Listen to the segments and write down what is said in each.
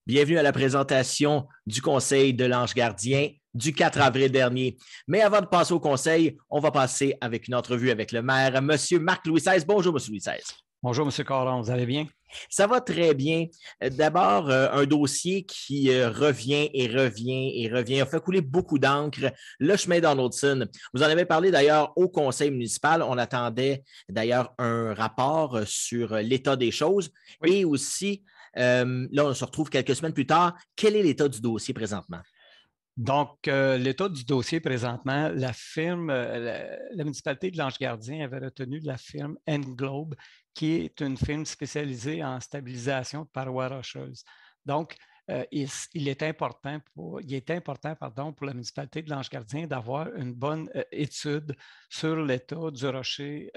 Bienvenue à la présentation du Conseil de l'Ange Gardien du 4 avril dernier. Mais avant de passer au Conseil, on va passer avec une entrevue avec le maire, M. Marc-Louis XVI. Bonjour, M. Louis XVI. Bonjour, M. Caron, vous allez bien? Ça va très bien. D'abord, un dossier qui revient et revient et revient. A fait couler beaucoup d'encre. Le chemin Donaldson. Vous en avez parlé d'ailleurs au conseil municipal. On attendait d'ailleurs un rapport sur l'état des choses. Oui. Et aussi, là, on se retrouve quelques semaines plus tard. Quel est l'état du dossier présentement? Donc, l'état du dossier présentement, la municipalité de l'Ange-Gardien avait retenu la firme Englobe, qui est une firme spécialisée en stabilisation de parois rocheuses. Donc, il est important pour la municipalité de l'Ange-Gardien d'avoir une bonne étude sur l'état du rocher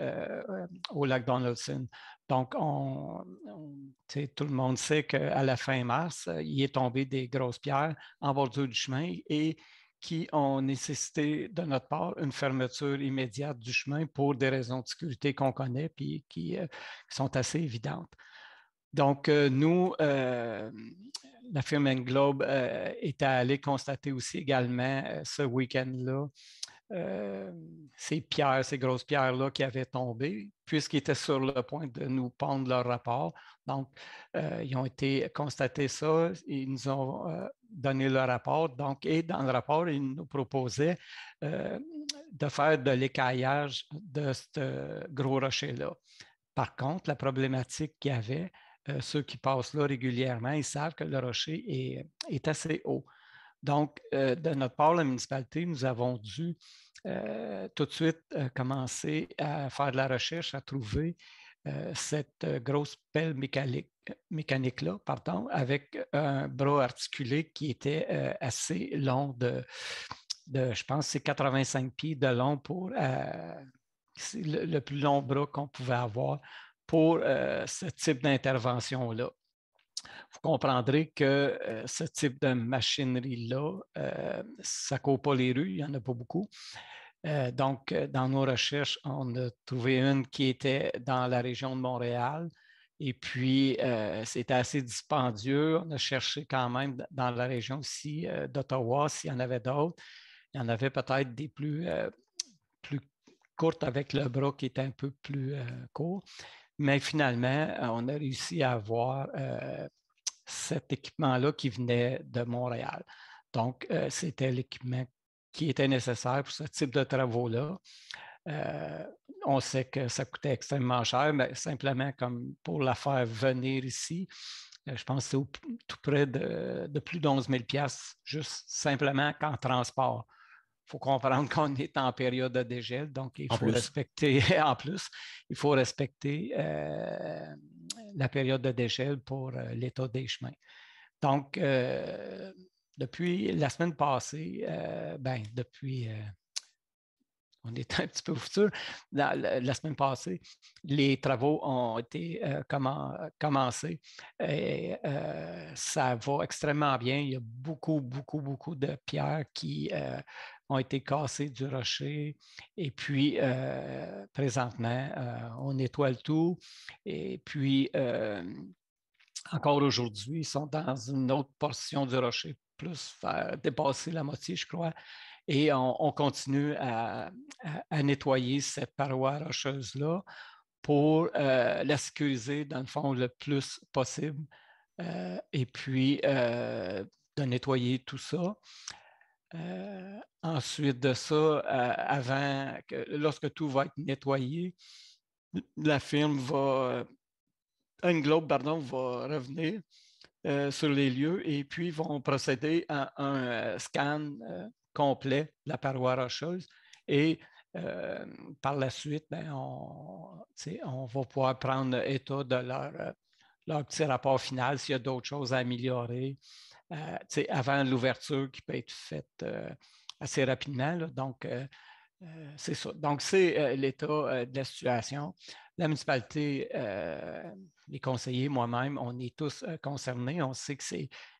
au lac Donaldson. Donc, tout le monde sait qu'à la fin mars, il est tombé des grosses pierres en bordure du chemin et qui ont nécessité de notre part une fermeture immédiate du chemin pour des raisons de sécurité qu'on connaît et qui sont assez évidentes. Donc, nous, la firme Englobe est allée constater aussi également ce week-end-là ces grosses pierres-là qui avaient tombé, puisqu'ils étaient sur le point de nous pondre leur rapport. Donc, ils ont été constater ça, ils nous ont donné le rapport. Donc, et dans le rapport, ils nous proposaient de faire de l'écaillage de ce gros rocher-là. Par contre, la problématique qu'il y avait, ceux qui passent là régulièrement, ils savent que le rocher est assez haut. Donc, de notre part, la municipalité, nous avons dû tout de suite commencer à faire de la recherche, à trouver cette grosse pelle mécanique-là, avec un bras articulé qui était assez long je pense, c'est 85 pieds de long pour c'est le plus long bras qu'on pouvait avoir pour ce type d'intervention-là. Vous comprendrez que ce type de machinerie-là, ça ne court pas les rues, il n'y en a pas beaucoup. Donc, dans nos recherches, on a trouvé une qui était dans la région de Montréal. Et puis, c'était assez dispendieux. On a cherché quand même dans la région aussi d'Ottawa s'il y en avait d'autres. Il y en avait peut-être des plus courtes avec le bras qui était un peu plus court. Mais finalement, on a réussi à avoir cet équipement-là qui venait de Montréal. Donc, c'était l'équipement qui était nécessaire pour ce type de travaux-là. On sait que ça coûtait extrêmement cher, mais simplement comme pour la faire venir ici, je pense que c'est tout près de plus d'11 000 juste simplement qu'en transport. Il faut comprendre qu'on est en période de dégel, donc il faut respecter, en plus, il faut respecter la période de dégel pour l'état des chemins. Donc, depuis la semaine passée, on est un petit peu futur. La semaine passée, les travaux ont été commencés et ça va extrêmement bien. Il y a beaucoup, beaucoup, beaucoup de pierres qui ont été cassées du rocher. Et puis, présentement, on nettoie le tout. Et puis, encore aujourd'hui, ils sont dans une autre portion du rocher, plus faire dépasser la moitié, je crois. Et on continue à nettoyer cette paroi rocheuse-là pour la sécuriser, dans le fond, le plus possible. Et puis, de nettoyer tout ça. Ensuite de ça, lorsque tout va être nettoyé, la firme Englobe, va revenir sur les lieux et puis vont procéder à un scan complet de la paroi rocheuse et par la suite, on va pouvoir prendre état de leur petit rapport final s'il y a d'autres choses à améliorer avant l'ouverture qui peut être faite assez rapidement. Là. Donc, c'est ça. Donc, c'est l'état de la situation. La municipalité, les conseillers, moi-même, on est tous concernés. On sait que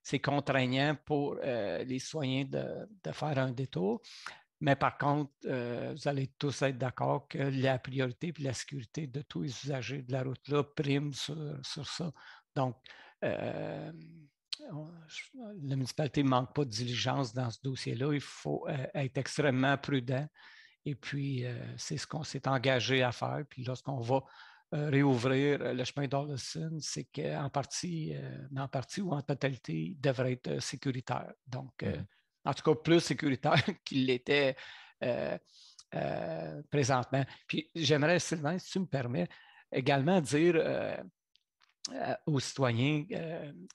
c'est contraignant pour les citoyens de faire un détour. Mais par contre, vous allez tous être d'accord que la priorité et la sécurité de tous les usagers de la route-là prime sur ça. Donc, la municipalité ne manque pas de diligence dans ce dossier-là. Il faut être extrêmement prudent. Et puis, c'est ce qu'on s'est engagé à faire. Puis lorsqu'on va réouvrir le chemin d'Orleson, c'est qu'en partie, en partie ou en totalité, il devrait être sécuritaire. Donc, en tout cas, plus sécuritaire qu'il l'était présentement. Puis, j'aimerais, Sylvain, si tu me permets, également dire aux citoyens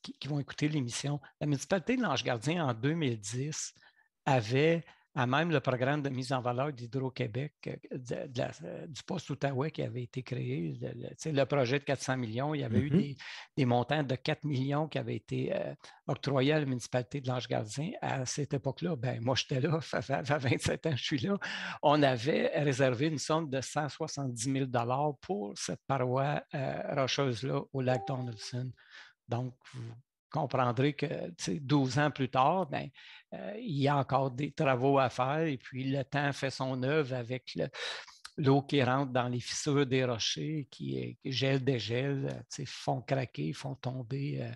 qui vont écouter l'émission, la municipalité de l'Ange-Gardien, en 2010, avait à même le programme de mise en valeur d'Hydro-Québec du poste Outaouais qui avait été créé, le projet de 400 millions, il y avait eu des montants de 4 millions qui avaient été octroyés à la municipalité de l'Ange-Gardien. À cette époque-là, moi j'étais là, ça fait 27 ans que je suis là, on avait réservé une somme de 170 000 pour cette paroi rocheuse-là au lac Donaldson. Donc, vous comprendrez que 12 ans plus tard, il y a encore des travaux à faire et puis le temps fait son œuvre avec l'eau qui rentre dans les fissures des rochers, qui gèle, dégèle, font craquer, font tomber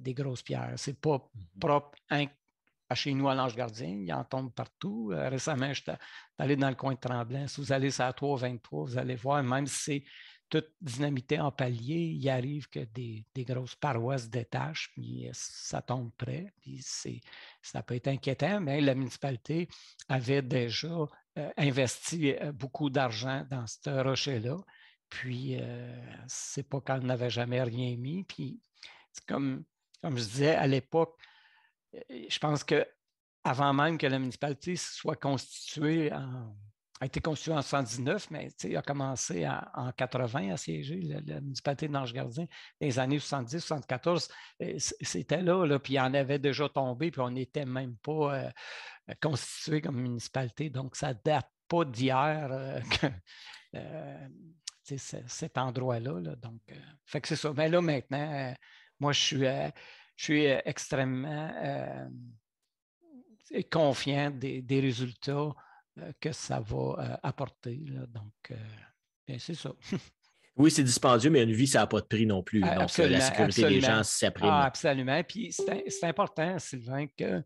des grosses pierres. Ce n'est pas propre à chez nous à l'Ange-Gardien, il en tombe partout. Récemment, je suis allé dans le coin de Tremblant. Si vous allez sur la 323, vous allez voir, même si c'est tout dynamité en palier, il arrive que des grosses parois se détachent, puis ça tombe près. Puis ça peut être inquiétant, mais la municipalité avait déjà investi beaucoup d'argent dans ce rocher-là. Puis, c'est pas qu'on n'avait jamais rien mis. Puis, comme je disais, à l'époque, je pense qu'avant même que la municipalité soit constituée a été constituée en 1979, mais il a commencé en 80 à siéger, la municipalité d'Ange-Gardien. Dans les années 70, 74, c'était là, puis il en avait déjà tombé, puis on n'était même pas constitué comme municipalité. Donc, ça ne date pas d'hier cet endroit-là. Donc, fait que c'est ça. Mais là, maintenant, moi, je suis extrêmement confiant des résultats que ça va apporter. Là. Donc, c'est ça. Oui, c'est dispendieux, mais une vie, ça n'a pas de prix non plus. Donc, la sécurité des gens, ça prime. Absolument. Puis, c'est important, Sylvain, que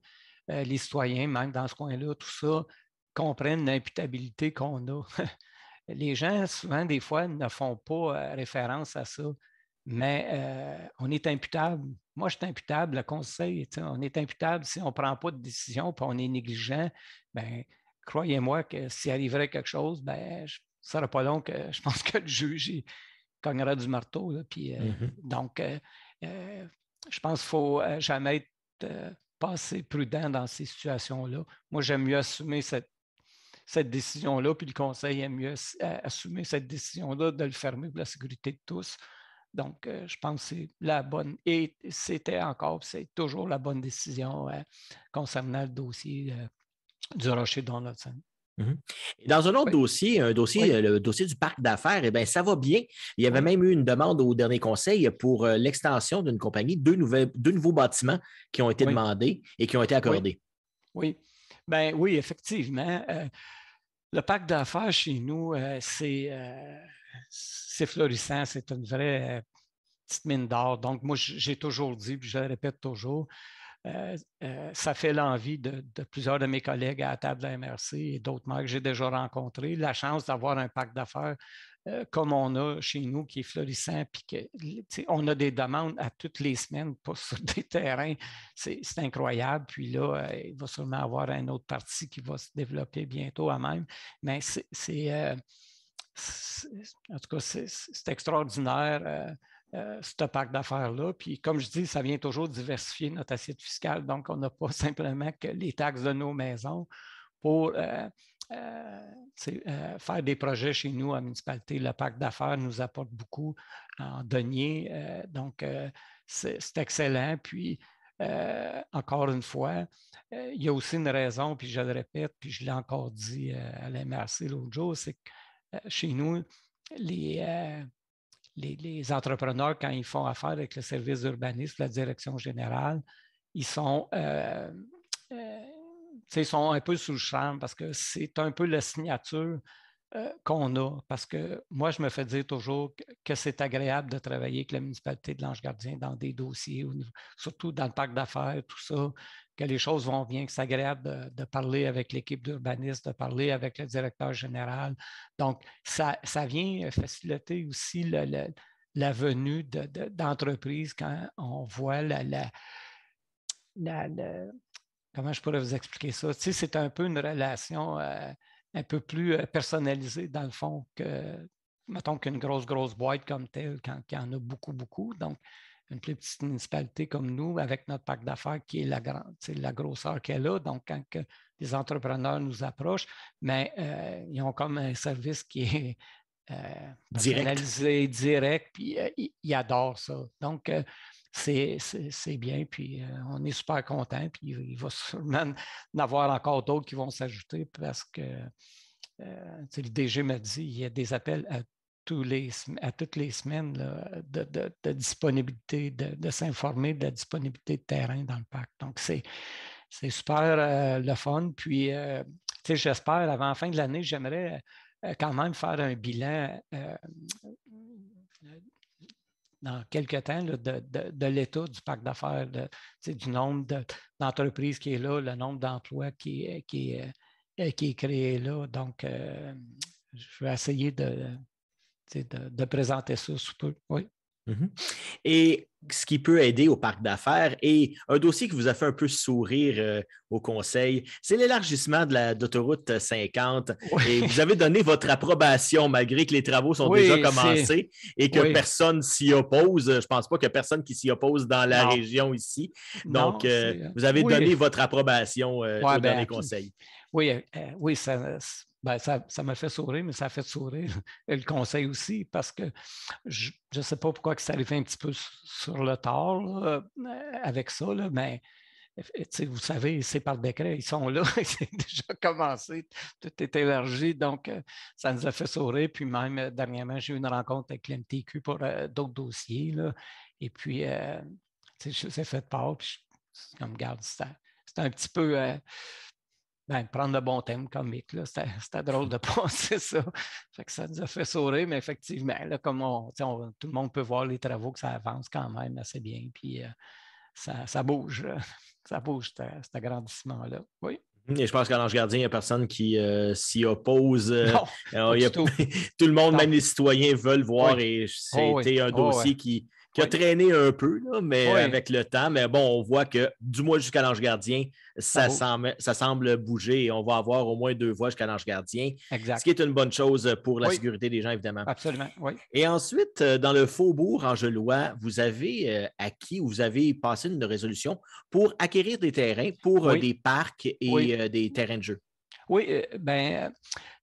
les citoyens, même dans ce coin-là, tout ça, comprennent l'imputabilité qu'on a. Les gens, souvent, des fois, ne font pas référence à ça, mais on est imputable. Moi, je suis imputable, le conseil, on est imputable si on ne prend pas de décision puis on est négligent. Bien, croyez-moi que s'il arriverait quelque chose, ça ne sera pas long que je pense que le juge il cognera du marteau. Là, puis, donc, je pense qu'il ne faut jamais être pas assez prudent dans ces situations-là. Moi, j'aime mieux assumer cette décision-là, puis le conseil aime mieux assumer cette décision-là de le fermer pour la sécurité de tous. Donc, je pense que c'est la bonne, et c'est toujours la bonne décision concernant le dossier du rocher Donaldson. Et dans un autre dossier, le dossier du parc d'affaires, ça va bien. Il y avait même eu une demande au dernier conseil pour l'extension d'une compagnie, deux nouveaux bâtiments qui ont été demandés et qui ont été accordés. Oui. Oui, effectivement. Le parc d'affaires chez nous, c'est florissant, c'est une vraie petite mine d'or. Donc, moi, j'ai toujours dit, puis je le répète toujours, ça fait l'envie de plusieurs de mes collègues à la table de la MRC et d'autres maires que j'ai déjà rencontrés. La chance d'avoir un parc d'affaires comme on a chez nous, qui est florissant, puis on a des demandes à toutes les semaines, pas sur des terrains. C'est incroyable. Puis là, il va sûrement y avoir une autre partie qui va se développer bientôt à même. Mais en tout cas, c'est extraordinaire. Ce parc d'affaires-là. Puis, comme je dis, ça vient toujours diversifier notre assiette fiscale. Donc, on n'a pas simplement que les taxes de nos maisons pour faire des projets chez nous à la municipalité. Le parc d'affaires nous apporte beaucoup en deniers. Donc, c'est excellent. Puis, encore une fois, il y a aussi une raison, puis je le répète, puis je l'ai encore dit à la MRC l'autre jour, c'est que chez nous, les entrepreneurs, quand ils font affaire avec le service d'urbanisme, la direction générale, ils sont un peu sous le charme parce que c'est un peu la signature qu'on a. Parce que moi, je me fais dire toujours que c'est agréable de travailler avec la municipalité de l'Ange-Gardien dans des dossiers, surtout dans le parc d'affaires, tout ça, que les choses vont bien, que c'est agréable de parler avec l'équipe d'urbanistes, de parler avec le directeur général. Donc, ça vient faciliter aussi la venue d'entreprises quand on voit comment je pourrais vous expliquer ça? Tu sais, c'est un peu une relation un peu plus personnalisée, dans le fond, mettons qu'une grosse boîte comme telle, quand il y en a beaucoup, beaucoup. Donc, une plus petite municipalité comme nous, avec notre parc d'affaires qui est la grosseur qu'elle a. Donc, quand les entrepreneurs nous approchent, mais ils ont comme un service qui est personnalisé, direct, puis ils adorent ça. Donc, c'est bien, puis on est super contents, puis il va sûrement en avoir encore d'autres qui vont s'ajouter parce que le DG m'a dit il y a des appels à toutes les semaines là, de disponibilité, de s'informer de la disponibilité de terrain dans le parc. Donc, c'est super le fun. Puis, j'espère, avant la fin de l'année, j'aimerais quand même faire un bilan dans quelques temps là, de l'état du parc d'affaires, du nombre d'entreprises qui est là, le nombre d'emplois qui est créé là. Donc, je vais essayer de présenter ça sous peu. Oui. Mm-hmm. Et ce qui peut aider au parc d'affaires et un dossier qui vous a fait un peu sourire au conseil, c'est l'élargissement de l'autoroute 50. Oui. Et vous avez donné votre approbation malgré que les travaux sont déjà commencés et que personne s'y oppose. Je ne pense pas qu'il y a personne qui s'y oppose dans la région ici. Donc, vous avez donné votre approbation au dernier conseil. Oui, ça m'a fait sourire, mais ça a fait sourire le conseil aussi parce que je ne sais pas pourquoi que ça arrivé un petit peu sur le tard là, avec ça, là, mais vous savez, c'est par décret, ils sont là, c'est déjà commencé, tout est élargi, donc ça nous a fait sourire. Puis même dernièrement, j'ai eu une rencontre avec l'MTQ pour d'autres dossiers, là, et puis je les ai fait part, puis comme garde, c'était un petit peu... prendre le bon thème comique, là, c'était drôle de penser ça. Fait que ça nous a fait sourire, mais effectivement, là, comme tout le monde peut voir les travaux, que ça avance quand même assez bien, puis ça bouge, ça bouge, cet agrandissement-là. Oui. Et je pense qu'à l'Ange-Gardien, il n'y a personne qui s'y oppose. Non, tout le monde, même les citoyens, veulent voir et c'était un dossier qui a traîné un peu, là, mais avec le temps. Mais bon, on voit que du moins jusqu'à l'Ange-Gardien, ça semble bouger et on va avoir au moins 2 voies jusqu'à l'Ange-Gardien. Exact. Ce qui est une bonne chose pour la sécurité des gens, évidemment. Absolument, oui. Et ensuite, dans le faubourg angelois, vous avez vous avez passé une résolution pour acquérir des terrains pour des parcs et des terrains de jeu. Oui,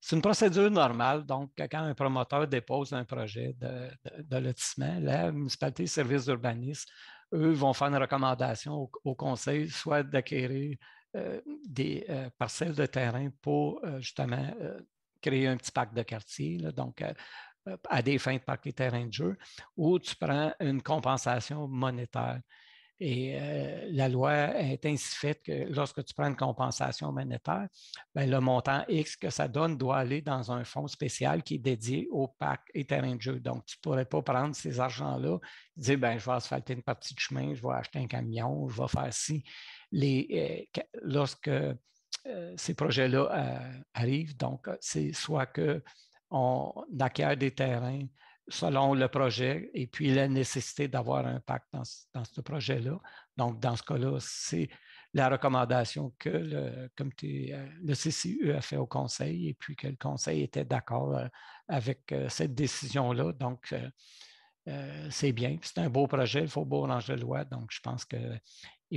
c'est une procédure normale. Donc, quand un promoteur dépose un projet de lotissement, la municipalité de services d'urbanisme, eux, vont faire une recommandation au conseil, soit d'acquérir des parcelles de terrain pour justement créer un petit parc de quartier, là, donc à des fins de parc et terrain de jeu, ou tu prends une compensation monétaire. Et la loi est ainsi faite que lorsque tu prends une compensation monétaire, le montant X que ça donne doit aller dans un fonds spécial qui est dédié au parc et terrain de jeu. Donc, tu ne pourrais pas prendre ces argents-là et dire, je vais asphalter une partie de chemin, je vais acheter un camion, je vais faire ci. Lorsque ces projets-là arrivent, donc, c'est soit qu'on acquiert des terrains selon le projet et puis la nécessité d'avoir un parc dans ce projet-là. Donc, dans ce cas-là, c'est la recommandation que le CCU a fait au conseil et puis que le conseil était d'accord avec cette décision-là. Donc, c'est bien. C'est un beau projet, le Faubourg Angelois. Donc, je pense qu'il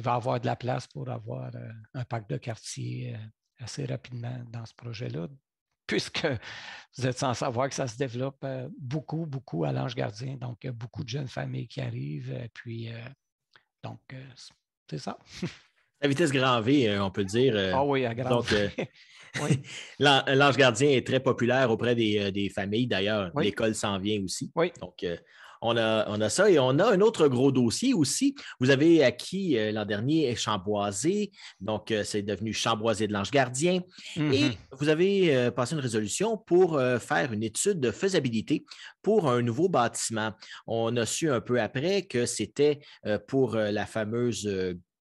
va y avoir de la place pour avoir un parc de quartier assez rapidement dans ce projet-là, puisque vous êtes sans savoir que ça se développe beaucoup, beaucoup à l'Ange-Gardien. Donc, il y a beaucoup de jeunes familles qui arrivent. Puis, donc, c'est ça. À vitesse grand V, on peut dire. Oui, à grand V. Oui. L'Ange Gardien est très populaire auprès des familles. D'ailleurs, l'école s'en vient aussi. Oui. Donc, On a ça et on a un autre gros dossier aussi. Vous avez acquis l'an dernier Chamboisé, donc c'est devenu Chamboisé de l'Ange-Gardien. Et vous avez passé une résolution pour faire une étude de faisabilité pour un nouveau bâtiment. On a su un peu après que c'était pour la fameuse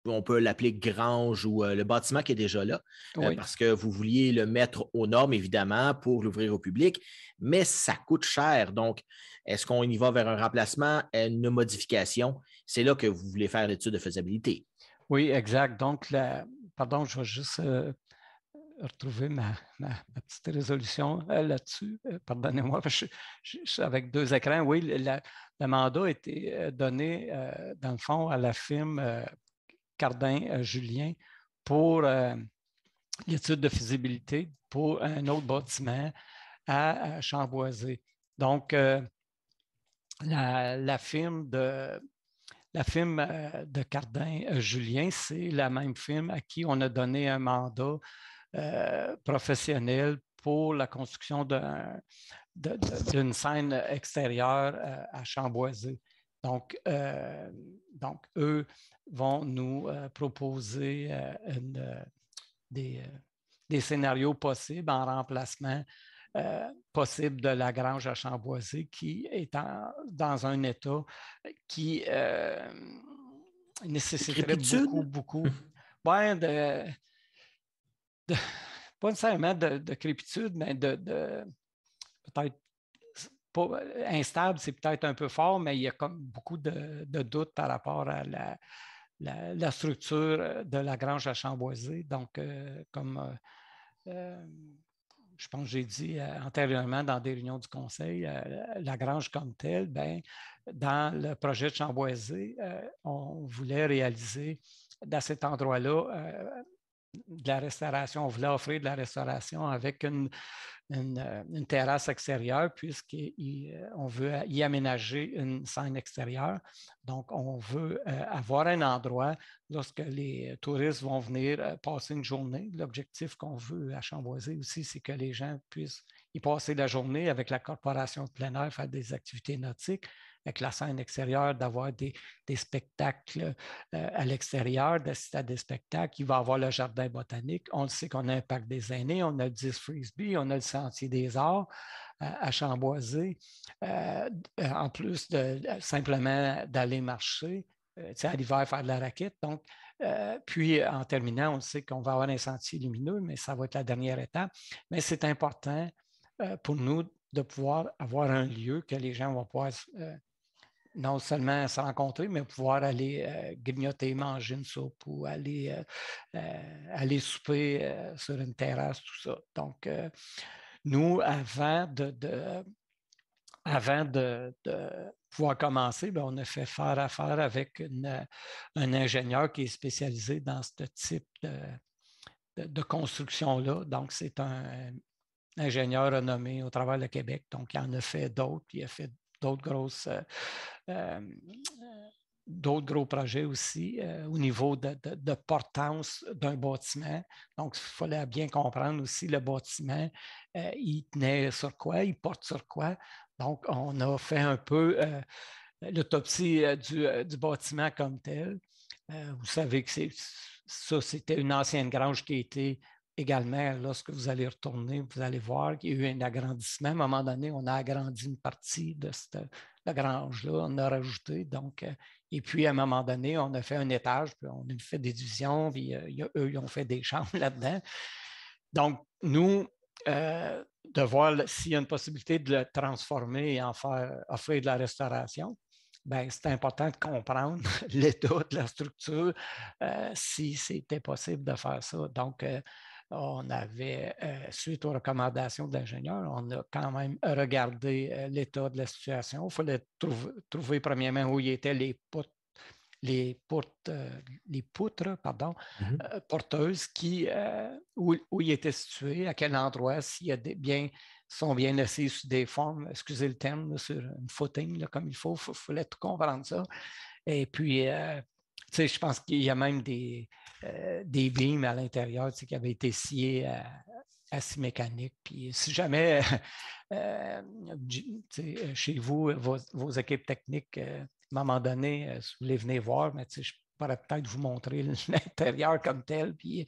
on peut l'appeler grange ou le bâtiment qui est déjà là, Oui. parce que vous vouliez le mettre aux normes, évidemment, pour l'ouvrir au public, mais ça coûte cher. Donc, est-ce qu'on y va vers un remplacement, une modification? C'est là que vous voulez faire l'étude de faisabilité. Oui, exact. Donc, pardon, je vais juste retrouver ma petite résolution là-dessus. Pardonnez-moi, je suis avec deux écrans. Oui, le mandat a été donné, dans le fond, à la firme Cardin-Julien pour l'étude de faisabilité pour un autre bâtiment à Chamboisé. Donc, la firme de Cardin-Julien, c'est la même firme à qui on a donné un mandat professionnel pour la construction d'une scène extérieure à Chamboisé. Donc, eux vont nous proposer des scénarios possibles en remplacement possible de la grange à Chamboisé qui est dans un état qui nécessiterait beaucoup ouais, pas nécessairement de crépitude, mais peut-être pas instable, c'est peut-être un peu fort, mais il y a comme beaucoup de doutes par rapport à la structure de la grange à Chamboisé. Donc, comme je pense que j'ai dit antérieurement dans des réunions du conseil, la grange comme telle, ben, dans le projet de Chamboisé, on voulait réaliser dans cet endroit-là de la restauration. On voulait offrir de la restauration avec une terrasse extérieure puisqu'on veut y aménager une scène extérieure. Donc, on veut avoir un endroit lorsque les touristes vont venir passer une journée. L'objectif qu'on veut à Chamboisé aussi, c'est que les gens puissent y passer la journée avec la corporation de plein air, faire des activités nautiques, avec la scène extérieure, d'avoir des spectacles à l'extérieur, d'assister à des spectacles. Il va y avoir le jardin botanique. On le sait qu'on a un parc des aînés, on a le 10 Frisbee, on a le Sentier des Arts à Chamboisé. En plus de simplement d'aller marcher, à l'hiver, faire de la raquette. Donc, puis, en terminant, on sait qu'on va avoir un sentier lumineux, mais ça va être la dernière étape. Mais c'est important pour nous de pouvoir avoir un lieu que les gens vont pouvoir non seulement se rencontrer, mais pouvoir aller grignoter, manger une soupe ou aller souper sur une terrasse, tout ça. Donc, nous, avant de pouvoir commencer, bien, on a fait faire affaire avec un ingénieur qui est spécialisé dans ce type de construction-là. Donc, c'est un ingénieur renommé au travers du Québec. Donc, il en a fait d'autres. Il a fait d'autres gros projets aussi au niveau de portance d'un bâtiment. Donc, il fallait bien comprendre aussi le bâtiment, il tenait sur quoi, il porte sur quoi. Donc, on a fait un peu l'autopsie du bâtiment comme tel. Vous savez que ça, c'était une ancienne grange qui a été également, lorsque vous allez retourner, vous allez voir qu'il y a eu un agrandissement. À un moment donné, on a agrandi une partie de cette grange-là, on a rajouté. Donc, et puis, à un moment donné, on a fait un étage, puis on a fait des divisions, puis eux, ils ont fait des chambres là-dedans. Donc, nous, de voir s'il y a une possibilité de le transformer et offrir de la restauration, bien, c'est important de comprendre l'état de la structure, si c'était possible de faire ça. Donc, on avait, suite aux recommandations de l'ingénieur, on a quand même regardé l'état de la situation. Il fallait trouver premièrement où il était les poutres porteuses où il était situé, à quel endroit, s'il y a sont bien assis sur des formes, excusez le terme, sur une footing là, comme il faut. Il fallait tout comprendre ça. Et puis, je pense qu'il y a même des beams à l'intérieur qui avaient été sciés assis mécanique. Puis si jamais chez vous, vos équipes techniques, à un moment donné, si vous voulez venir voir, mais je pourrais peut-être vous montrer l'intérieur comme tel. Puis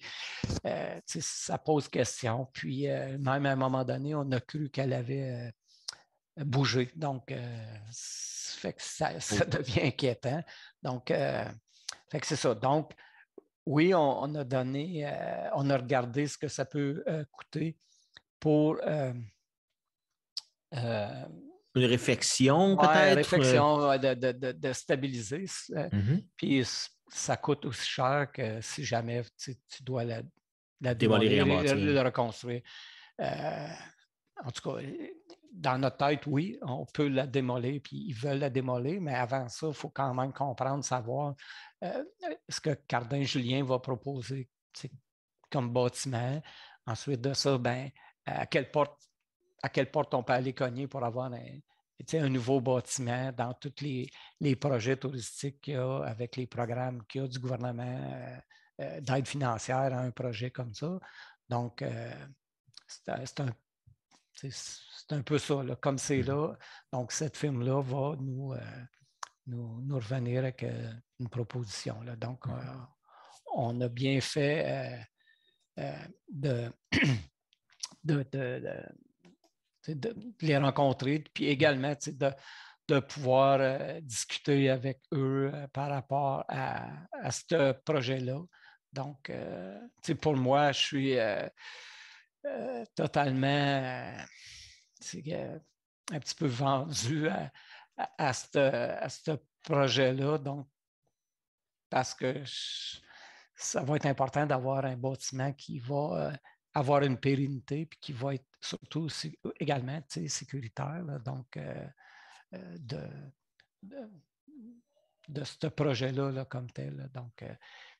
ça pose question. Puis même à un moment donné, on a cru qu'elle avait bougé. Donc, fait que ça devient inquiétant. Donc, fait que c'est ça. Donc, oui, on a donné, on a regardé ce que ça peut coûter pour une réflexion, peut-être? Réflexion de stabiliser. Puis ça coûte aussi cher que si jamais tu dois la démolir et le reconstruire. En tout cas, dans notre tête, oui, on peut la démolir, puis ils veulent la démolir, mais avant ça, il faut quand même comprendre, savoir ce que Cardin-Julien va proposer comme bâtiment. Ensuite de ça, ben, à quelle porte on peut aller cogner pour avoir un nouveau bâtiment dans tous les projets touristiques qu'il y a, avec les programmes qu'il y a du gouvernement d'aide financière à un projet comme ça. Donc, c'est un peu ça, là, comme c'est là. Donc, cette firme-là va nous revenir avec une proposition. Là. Donc, on a bien fait de les rencontrer, puis également de pouvoir discuter avec eux par rapport à ce projet-là. Donc, pour moi, je suis totalement un petit peu vendu à ce projet-là. Donc, parce que ça va être important d'avoir un bâtiment qui va avoir une pérennité puis qui va être surtout aussi, également sécuritaire. Là, donc, de ce projet-là là, comme tel. Là. Donc,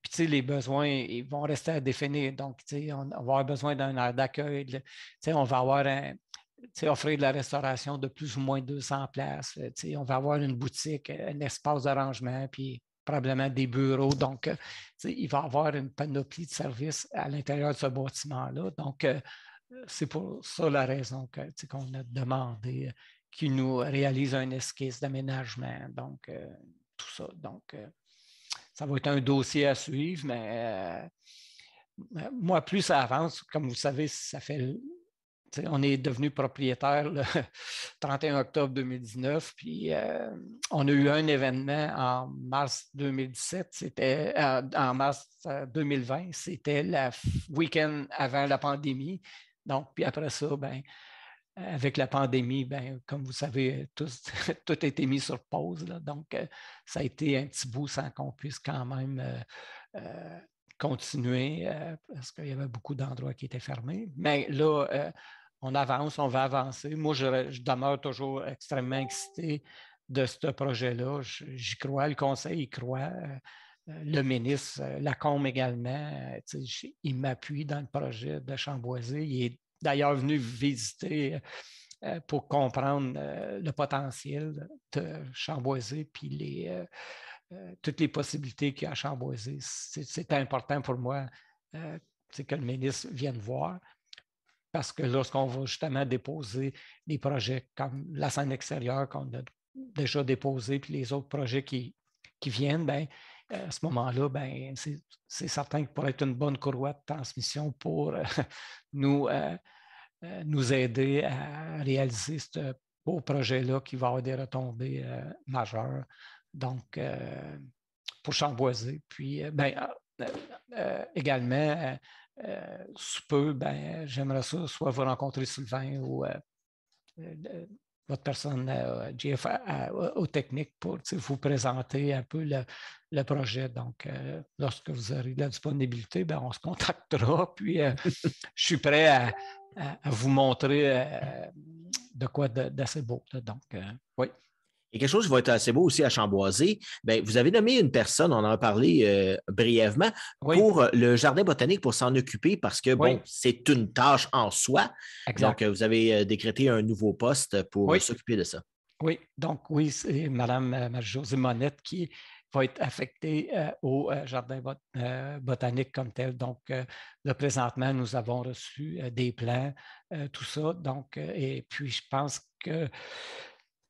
puis les besoins, ils vont rester à définir. Donc, on va avoir besoin d'un aire d'accueil. On va avoir offrir de la restauration de plus ou moins 200 places. On va avoir une boutique, un espace d'arrangement, puis probablement des bureaux. Donc, il va y avoir une panoplie de services à l'intérieur de ce bâtiment-là. Donc, c'est pour ça la raison qu'on a demandé qu'ils nous réalisent un esquisse d'aménagement. Donc, tout ça. Donc, ça va être un dossier à suivre, mais moi, plus ça avance, comme vous savez, ça fait... On est devenu propriétaire le 31 octobre 2019, puis on a eu un événement en mars 2017, c'était en mars 2020, c'était le week-end avant la pandémie. Donc, puis après ça, ben, avec la pandémie, ben, comme vous savez, tout a été mis sur pause. Là. Donc, ça a été un petit bout sans qu'on puisse quand même continuer parce qu'il y avait beaucoup d'endroits qui étaient fermés. Mais là, on avance, on va avancer. Moi, je demeure toujours extrêmement excité de ce projet-là. J'y crois, le conseil y croit. Le ministre, Lacombe également, il m'appuie dans le projet de Chamboisé. Il est d'ailleurs venu visiter pour comprendre le potentiel de Chamboisé puis toutes les possibilités qu'il y a à Chamboisé. C'est important pour moi que le ministre vienne voir parce que lorsqu'on va justement déposer des projets comme la scène extérieure qu'on a déjà déposé puis les autres projets qui viennent, ben, à ce moment-là, ben, c'est certain qu'il pourrait être une bonne courroie de transmission pour nous aider à réaliser ce beau projet-là qui va avoir des retombées majeures. Donc, pour Chamboisé. Puis, également, sous peu, ben, j'aimerais ça, soit vous rencontrer Sylvain ou votre personne GF aux techniques pour vous présenter un peu le projet. Donc, lorsque vous aurez de la disponibilité, ben, on se contactera. Puis, je suis prêt à vous montrer de quoi d'assez beau. Là. Donc, oui. Et quelque chose qui va être assez beau aussi à Chamboisé, bien, vous avez nommé une personne, on en a parlé brièvement, pour le jardin botanique pour s'en occuper parce que, bon, c'est une tâche en soi. Exact. Donc, vous avez décrété un nouveau poste pour s'occuper de ça. Oui, donc oui, c'est Mme Marie-Josée Monette qui va être affecté au jardin botanique comme tel. Donc, là, présentement, nous avons reçu des plans, tout ça. Donc, et puis, je pense que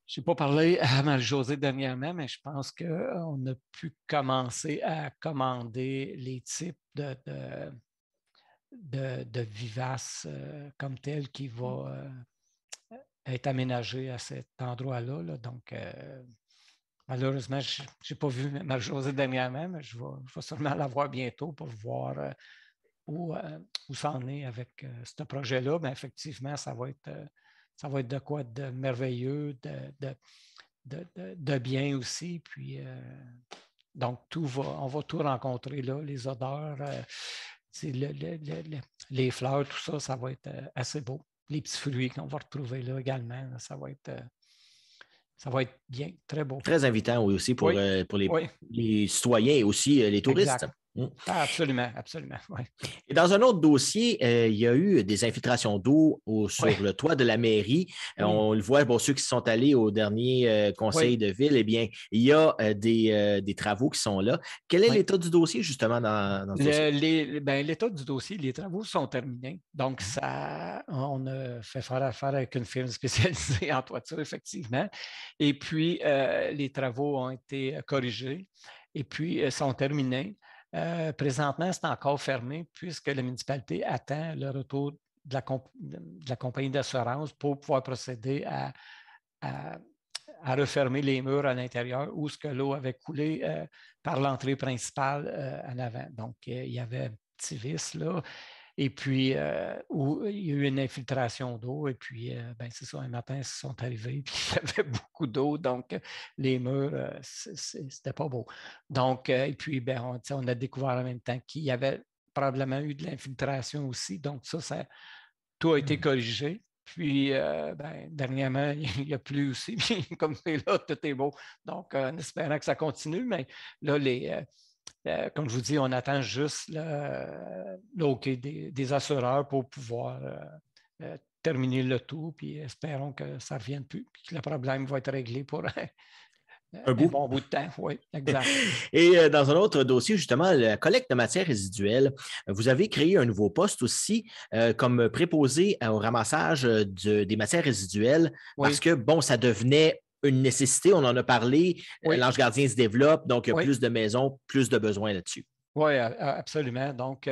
je n'ai pas parlé à Marie-Josée dernièrement, mais je pense qu'on a pu commencer à commander les types de vivaces comme tel qui va être aménagé à cet endroit-là. Là. Donc, malheureusement, je n'ai pas vu Marie-Josée dernièrement, mais je vais sûrement la voir bientôt pour voir où ça en est avec ce projet-là. Mais effectivement, ça va être de quoi de merveilleux, de bien aussi. Puis, donc, on va tout rencontrer là, les odeurs, les fleurs, tout ça, ça va être assez beau. Les petits fruits qu'on va retrouver là également, là, ça va être bien, très beau. Très invitant aussi pour les citoyens et aussi les touristes. Exact. Ah, absolument, absolument. Oui. Et dans un autre dossier, il y a eu des infiltrations d'eau sur le toit de la mairie. On le voit, ceux qui sont allés au dernier conseil de ville, eh bien, il y a des travaux qui sont là. Quel est l'état du dossier, justement, dans ce dossier? L'état du dossier, les travaux sont terminés. Donc, on a fait faire affaire avec une firme spécialisée en toiture, effectivement. Et puis, les travaux ont été corrigés et puis sont terminés. Présentement, c'est encore fermé puisque la municipalité attend le retour de la compagnie d'assurance pour pouvoir procéder à refermer les murs à l'intérieur où ce que l'eau avait coulé par l'entrée principale en avant. Donc, il y avait un petit vice là. Et puis, où il y a eu une infiltration d'eau. Et puis, c'est ça, un matin, ils sont arrivés, puis il y avait beaucoup d'eau. Donc, les murs, c'était pas beau. Donc, et puis, on a découvert en même temps qu'il y avait probablement eu de l'infiltration aussi. Donc, ça tout a été corrigé. Puis, dernièrement, il n'y a plus aussi. Comme c'est là, tout est beau. Donc, en espérant que ça continue. Mais là, comme je vous dis, on attend juste le OK des assureurs pour pouvoir terminer le tout, puis espérons que ça ne revienne plus, puis que le problème va être réglé pour un bon bout de temps. Oui, exact. Et dans un autre dossier, justement, la collecte de matières résiduelles, vous avez créé un nouveau poste aussi comme préposé au ramassage des matières résiduelles parce que, ça devenait une nécessité, on en a parlé, l'Ange gardien se développe, donc il y a plus de maisons, plus de besoins là-dessus. Oui, absolument. Donc,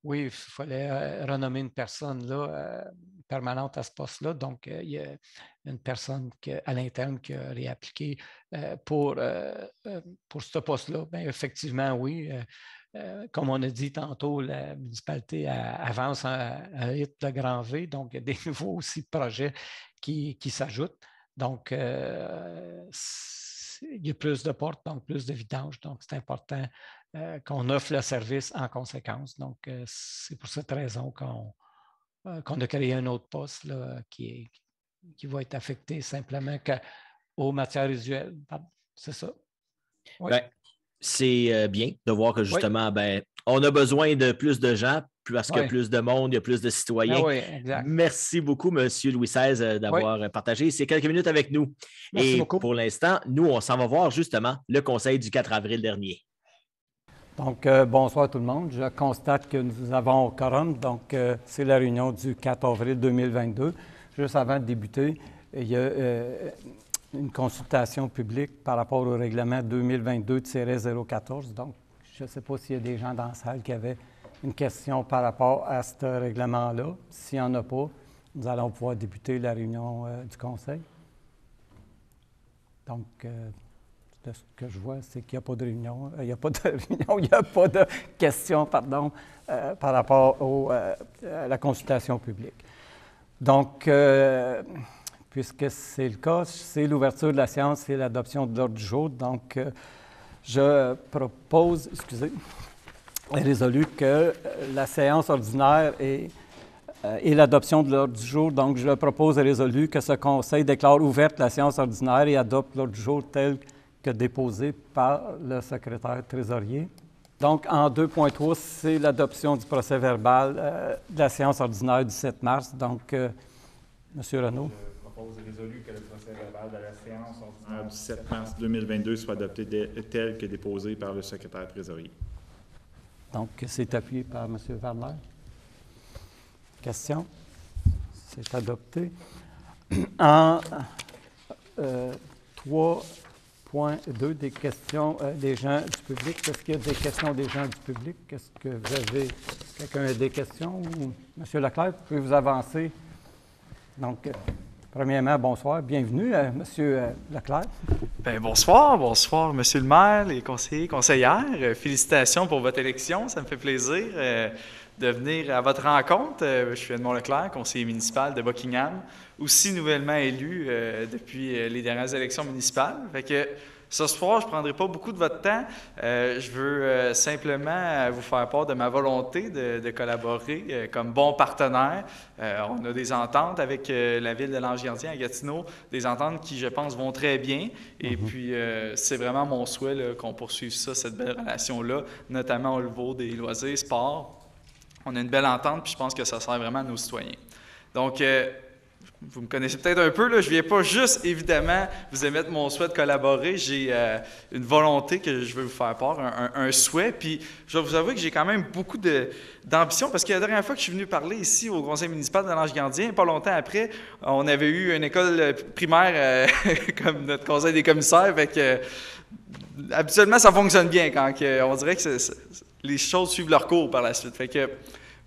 oui, il fallait renommer une personne là, permanente à ce poste-là. Donc, il y a une personne à l'interne qui a réappliqué pour ce poste-là. Bien, effectivement, oui. Comme on a dit tantôt, la municipalité avance à un rythme de grand V. Donc, il y a des nouveaux aussi projets qui s'ajoutent. Donc, il y a plus de portes, donc plus de vidange. Donc, c'est important qu'on offre le service en conséquence. Donc, c'est pour cette raison qu'on a créé un autre poste là, qui va être affecté simplement aux matières résiduelles. C'est ça. Oui. C'est bien de voir que justement, on a besoin de plus de gens, parce qu'il y a plus de monde, il y a plus de citoyens. Oui, exact. Merci beaucoup, M. Louis XVI, d'avoir partagé ces quelques minutes avec nous. Merci beaucoup. Pour l'instant, nous, on s'en va voir justement le conseil du 4 avril dernier. Donc, bonsoir tout le monde. Je constate que nous avons quorum. Donc, c'est la réunion du 4 avril 2022. Juste avant de débuter, il y a une consultation publique par rapport au règlement 2022-014. Donc, je ne sais pas s'il y a des gens dans la salle qui avaient une question par rapport à ce règlement-là. S'il n'y en a pas, nous allons pouvoir débuter la réunion du Conseil. Donc, de ce que je vois, c'est qu'il n'y a pas de réunion. Il n'y a pas de questions, pardon, par rapport à la consultation publique. Donc, puisque c'est le cas, c'est l'ouverture de la séance et l'adoption de l'ordre du jour. Donc, je propose, résolu que la séance ordinaire et l'adoption de l'ordre du jour. Donc, je propose et résolu que ce Conseil déclare ouverte la séance ordinaire et adopte l'ordre du jour tel que déposé par le secrétaire trésorier. Donc, en 2.3, c'est l'adoption du procès-verbal de la séance ordinaire du 7 mars. Donc, M. Renaud. propose résolu que le procès-verbal de la séance ordinaire du 7 mars 2022 soit adopté tel que déposé par le secrétaire trésorier. Donc, c'est appuyé par M. Warner. Question? C'est adopté. En 3.2, des questions des gens du public. Est-ce qu'il y a des questions des gens du public? Est-ce que vous avez quelqu'un a des questions? Ou M. Leclerc, pouvez-vous avancer? Donc, premièrement, bonsoir. Bienvenue, M. Leclerc. Bien, bonsoir, Monsieur le maire, les conseillers, conseillères. Félicitations pour votre élection. Ça me fait plaisir de venir à votre rencontre. Je suis Edmond Leclerc, conseiller municipal de Buckingham, aussi nouvellement élu depuis les dernières élections municipales. Fait que ce soir, je ne prendrai pas beaucoup de votre temps. Je veux simplement vous faire part de ma volonté de collaborer comme bon partenaire. On a des ententes avec la ville de Lange-Gardien à Gatineau, des ententes qui, je pense, vont très bien. Et puis, c'est vraiment mon souhait là, qu'on poursuive ça, cette belle relation-là, notamment au niveau des loisirs, sports. On a une belle entente, puis je pense que ça sert vraiment à nos citoyens. Donc, vous me connaissez peut-être un peu, là, je ne viens pas juste, évidemment, vous émettre mon souhait de collaborer. J'ai une volonté que je veux vous faire part, un souhait. Puis, je vais vous avouer que j'ai quand même beaucoup d'ambition, parce que la dernière fois que je suis venu parler ici au conseil municipal de Lange-Gardien, pas longtemps après, on avait eu une école primaire comme notre conseil des commissaires. Fait que, habituellement, ça fonctionne bien quand on dirait que les choses suivent leur cours par la suite. Fait que,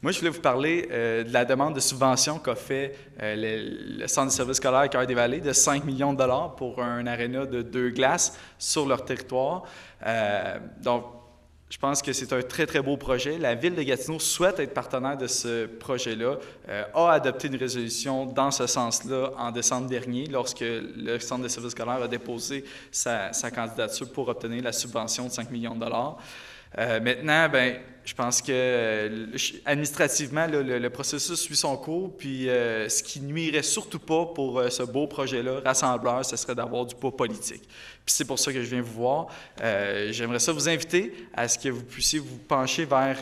moi, je voulais vous parler de la demande de subvention qu'a fait le Centre de services scolaires Cœur des Vallées de 5 millions de dollars pour un aréna de 2 glaces sur leur territoire. Donc, je pense que c'est un très, très beau projet. La Ville de Gatineau souhaite être partenaire de ce projet-là, a adopté une résolution dans ce sens-là en décembre dernier, lorsque le Centre de services scolaires a déposé sa candidature pour obtenir la subvention de 5 millions de dollars. Maintenant, ben, je pense que administrativement, là, le processus suit son cours, puis ce qui nuirait surtout pas pour ce beau projet-là, rassembleur, ce serait d'avoir du poids politique. Puis c'est pour ça que je viens vous voir. J'aimerais ça vous inviter à ce que vous puissiez vous pencher vers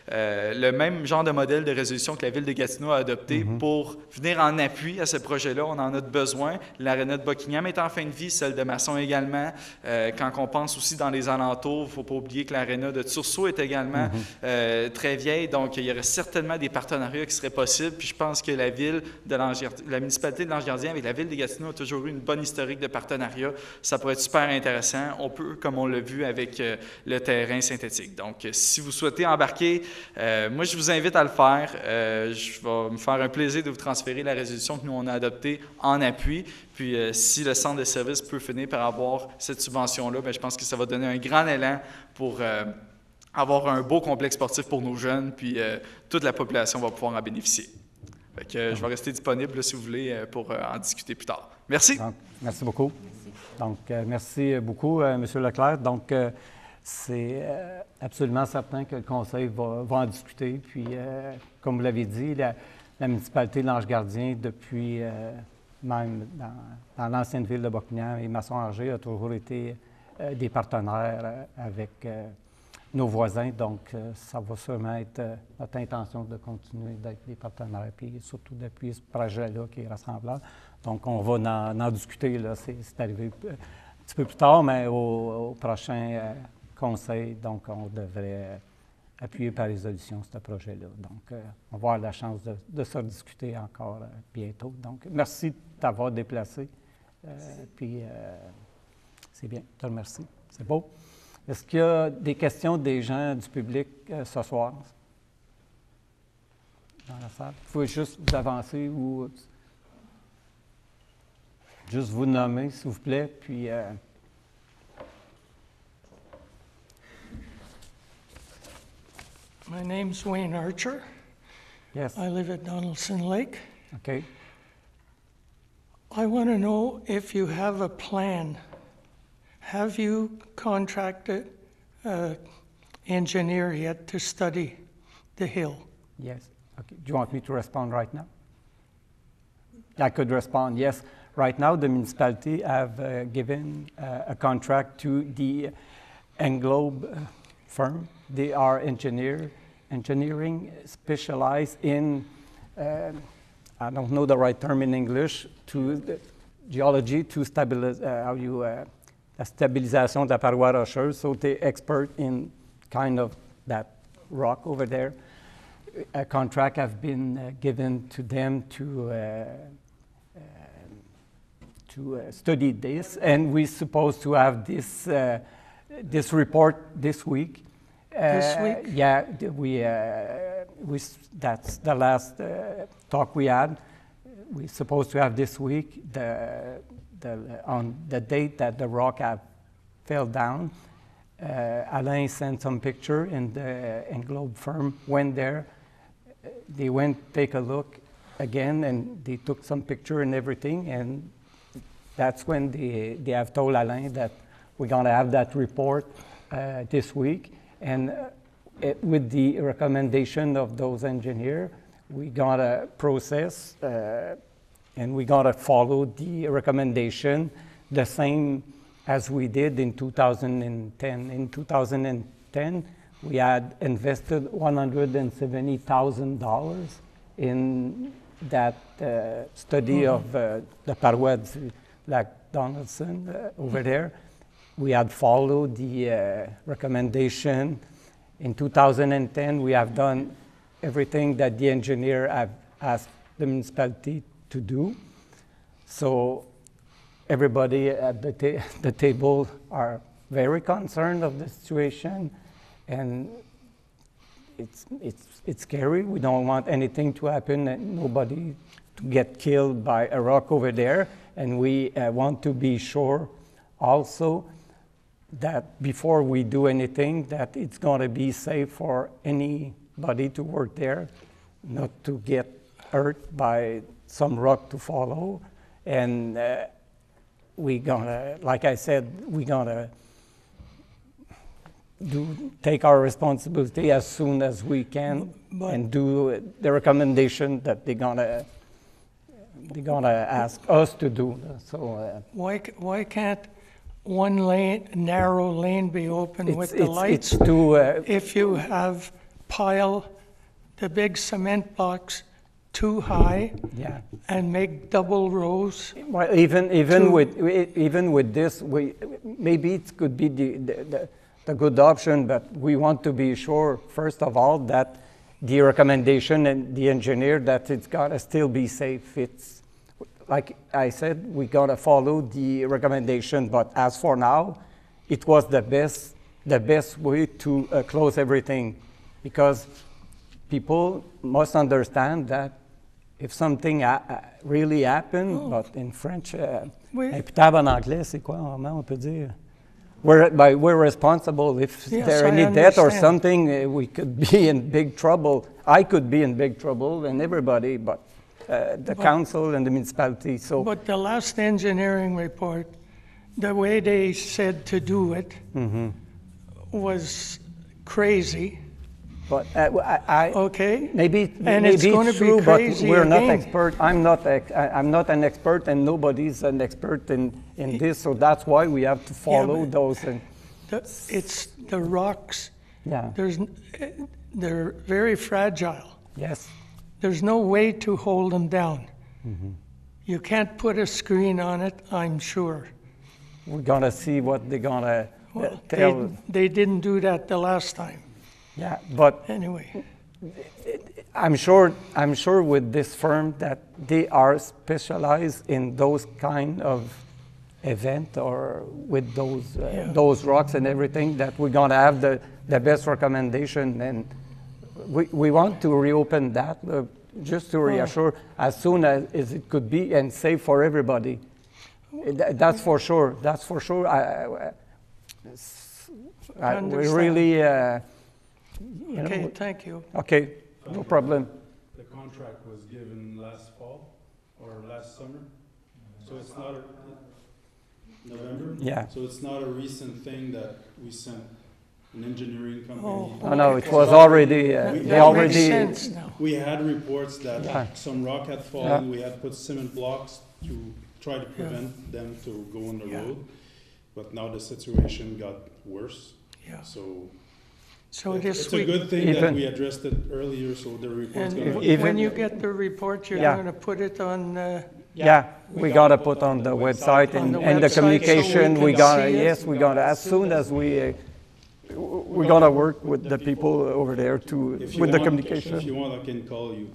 le même genre de modèle de résolution que la Ville de Gatineau a adopté pour venir en appui à ce projet-là. On en a besoin. L'aréna de Buckingham est en fin de vie, celle de Masson également. Quand on pense aussi dans les alentours, il ne faut pas oublier que l'aréna de Tursault est également très vieille. Donc, il y aurait certainement des partenariats qui seraient possibles. Puis je pense que la ville de la municipalité de Lange-Gardien avec la Ville de Gatineau a toujours eu une bonne historique de partenariat. Ça pourrait être super intéressant. On peut, comme on l'a vu avec le terrain synthétique. Donc, si vous souhaitez embarquer, moi, je vous invite à le faire. Je vais me faire un plaisir de vous transférer la résolution que nous, on a adoptée en appui. Puis, si le centre de services peut finir par avoir cette subvention-là, bien, je pense que ça va donner un grand élan pour avoir un beau complexe sportif pour nos jeunes, puis toute la population va pouvoir en bénéficier. Fait que, je vais rester disponible là, si vous voulez pour en discuter plus tard. Merci. Donc, merci beaucoup. Donc, merci beaucoup, M. Leclerc. Donc, c'est absolument certain que le Conseil va en discuter. Puis, comme vous l'avez dit, la municipalité de Lange-Gardien, depuis même dans l'ancienne ville de Buckingham et Masson-Arger, a toujours été des partenaires avec nos voisins. Donc, ça va sûrement être notre intention de continuer d'être des partenaires, puis surtout d'appuyer ce projet-là qui est rassembleur. Donc, on va en discuter, là, c'est arrivé un petit peu plus tard, mais au prochain conseil, donc on devrait appuyer par résolution ce projet-là. Donc, on va avoir la chance de se rediscuter encore bientôt. Donc, merci de t'avoir déplacé. Puis, c'est bien, je te remercie. C'est beau. Est-ce qu'il y a des questions des gens du public ce soir dans la salle? Vous pouvez juste vous avancer ou juste vous nommer, s'il vous plaît, puis... My name's Wayne Archer. Yes. I live at Donaldson Lake. Okay. I want to know if you have a plan. Have you contracted an engineer yet to study the hill? Yes. Okay. Do you want me to respond right now? I could respond, yes. Right now, the municipality have given a contract to the Englobe firm. They are engineering specialized in I don't know the right term in English, to the geology, to stabilize, la stabilisation de la paroi rocheuse. So they're expert in kind of that rock over there. A contract has been given to them to study this, and we're supposed to have this report this week. This week? Yeah, that's the last talk we had. We're supposed to have this week on the date that the rock fell down. Alain sent some picture, and the Englobe firm went there. They went take a look again, and they took some picture and everything, and that's when they have told Alain that we're going to have that report this week. And with the recommendation of those engineers, we got to process and we got to follow the recommendation the same as we did in 2010. In 2010, we had invested $170,000 in that study of the Parois du Lac Donaldson over there. We had followed the recommendation. In 2010, we have done everything that the engineer have asked the municipality to do. So everybody at the table are very concerned of the situation, and it's scary. We don't want anything to happen and nobody to get killed by a rock over there. And we want to be sure also that before we do anything, that it's going to be safe for anybody to work there, not to get hurt by some rock to follow. And we gonna, like I said, we gonna take our responsibility as soon as we can and do the recommendation that they're gonna ask us to do. So why can't one narrow lane be open with the lights? It's too, if you have pile the big cement blocks too high, yeah, and make double rows. Well, even with this, maybe it could be the good option, but we want to be sure first of all that the recommendation and the engineer that it's gotta still be safe. It's like I said, we gotta follow the recommendation, but as for now, it was the best way to close everything, because people must understand that if something really happened, but in French, imputable en anglais, c'est quoi en allemand on peut dire? We're responsible if there any death or something, we could be in big trouble. I could be in big trouble, and everybody, but the council and the municipality. So, but the last engineering report, the way they said to do it was crazy. But okay, maybe it's going to true, be crazy but we're again. not expert. I'm not an expert, and nobody's an expert in this. So that's why we have to follow those. And it's the rocks. Yeah. They're very fragile. Yes. There's no way to hold them down. You can't put a screen on it, I'm sure. We're gonna see what they're gonna tell. They didn't do that the last time. Yeah, but anyway, I'm sure with this firm that they are specialized in those kind of event or with those rocks and everything, that we're gonna have the best recommendation, and we want to reopen that just to reassure as soon as it could be and safe for everybody. That's for sure. That's for sure. We really. Okay, thank you. Okay, no problem. The contract was given last fall or last summer, so it's not November? Yeah. So it's not a recent thing that we sent an engineering company. Oh no, it was already, they already. Makes sense now. We had reports that some rock had fallen, we had put cement blocks to try to prevent them to go on the road, but now the situation got worse. Yeah. So So this It's a week, good thing that Even- we addressed it earlier, so the report's and gonna. when you get the report, you're Yeah. going to put it on, Yeah, we got to put on the website On and the and the website so communication, we we can got, see it? yes, we got, as soon as we're going to work with the people over there to, If you with the want- communication. If you want, I can call you.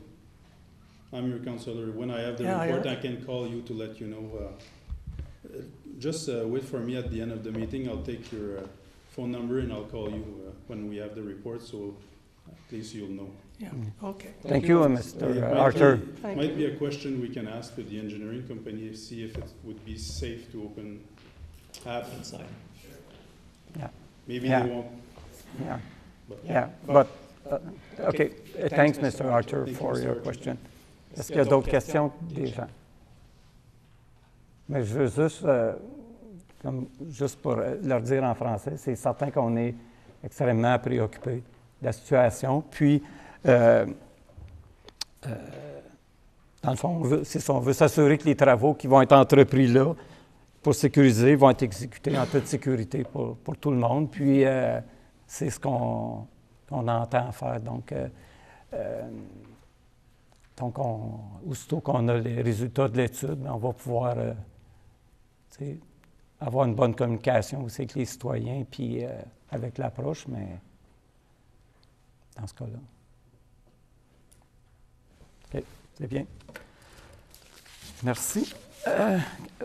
I'm your counselor. When I have the Yeah, report, yeah. I can call you to let you know. Just wait for me at the end of the meeting. I'll take your phone number and I'll call you when we have the report, so at least you'll know. yeah, okay. Thank you, It Mr. Arthur. Thank Might be a question we can ask to the engineering company, see if it would be safe to open half inside. Yeah. Maybe Yeah. they won't. Yeah, But- yeah, but, OK, thanks, Mr. Arthur, Thank you, for Mr. your Arthur. question. Est-ce qu'il y a d'autres questions des gens? Mais je veux juste, juste pour leur dire en français, c'est certain qu'on est extrêmement préoccupés de la situation. Puis, dans le fond, c'est ça, on veut s'assurer que les travaux qui vont être entrepris là pour sécuriser vont être exécutés en toute sécurité pour tout le monde. Puis, c'est ce qu'on entend faire. Donc, aussitôt qu'on a les résultats de l'étude, on va pouvoir avoir une bonne communication aussi avec les citoyens, puis avec l'approche, mais dans ce cas-là. OK, c'est bien. Merci.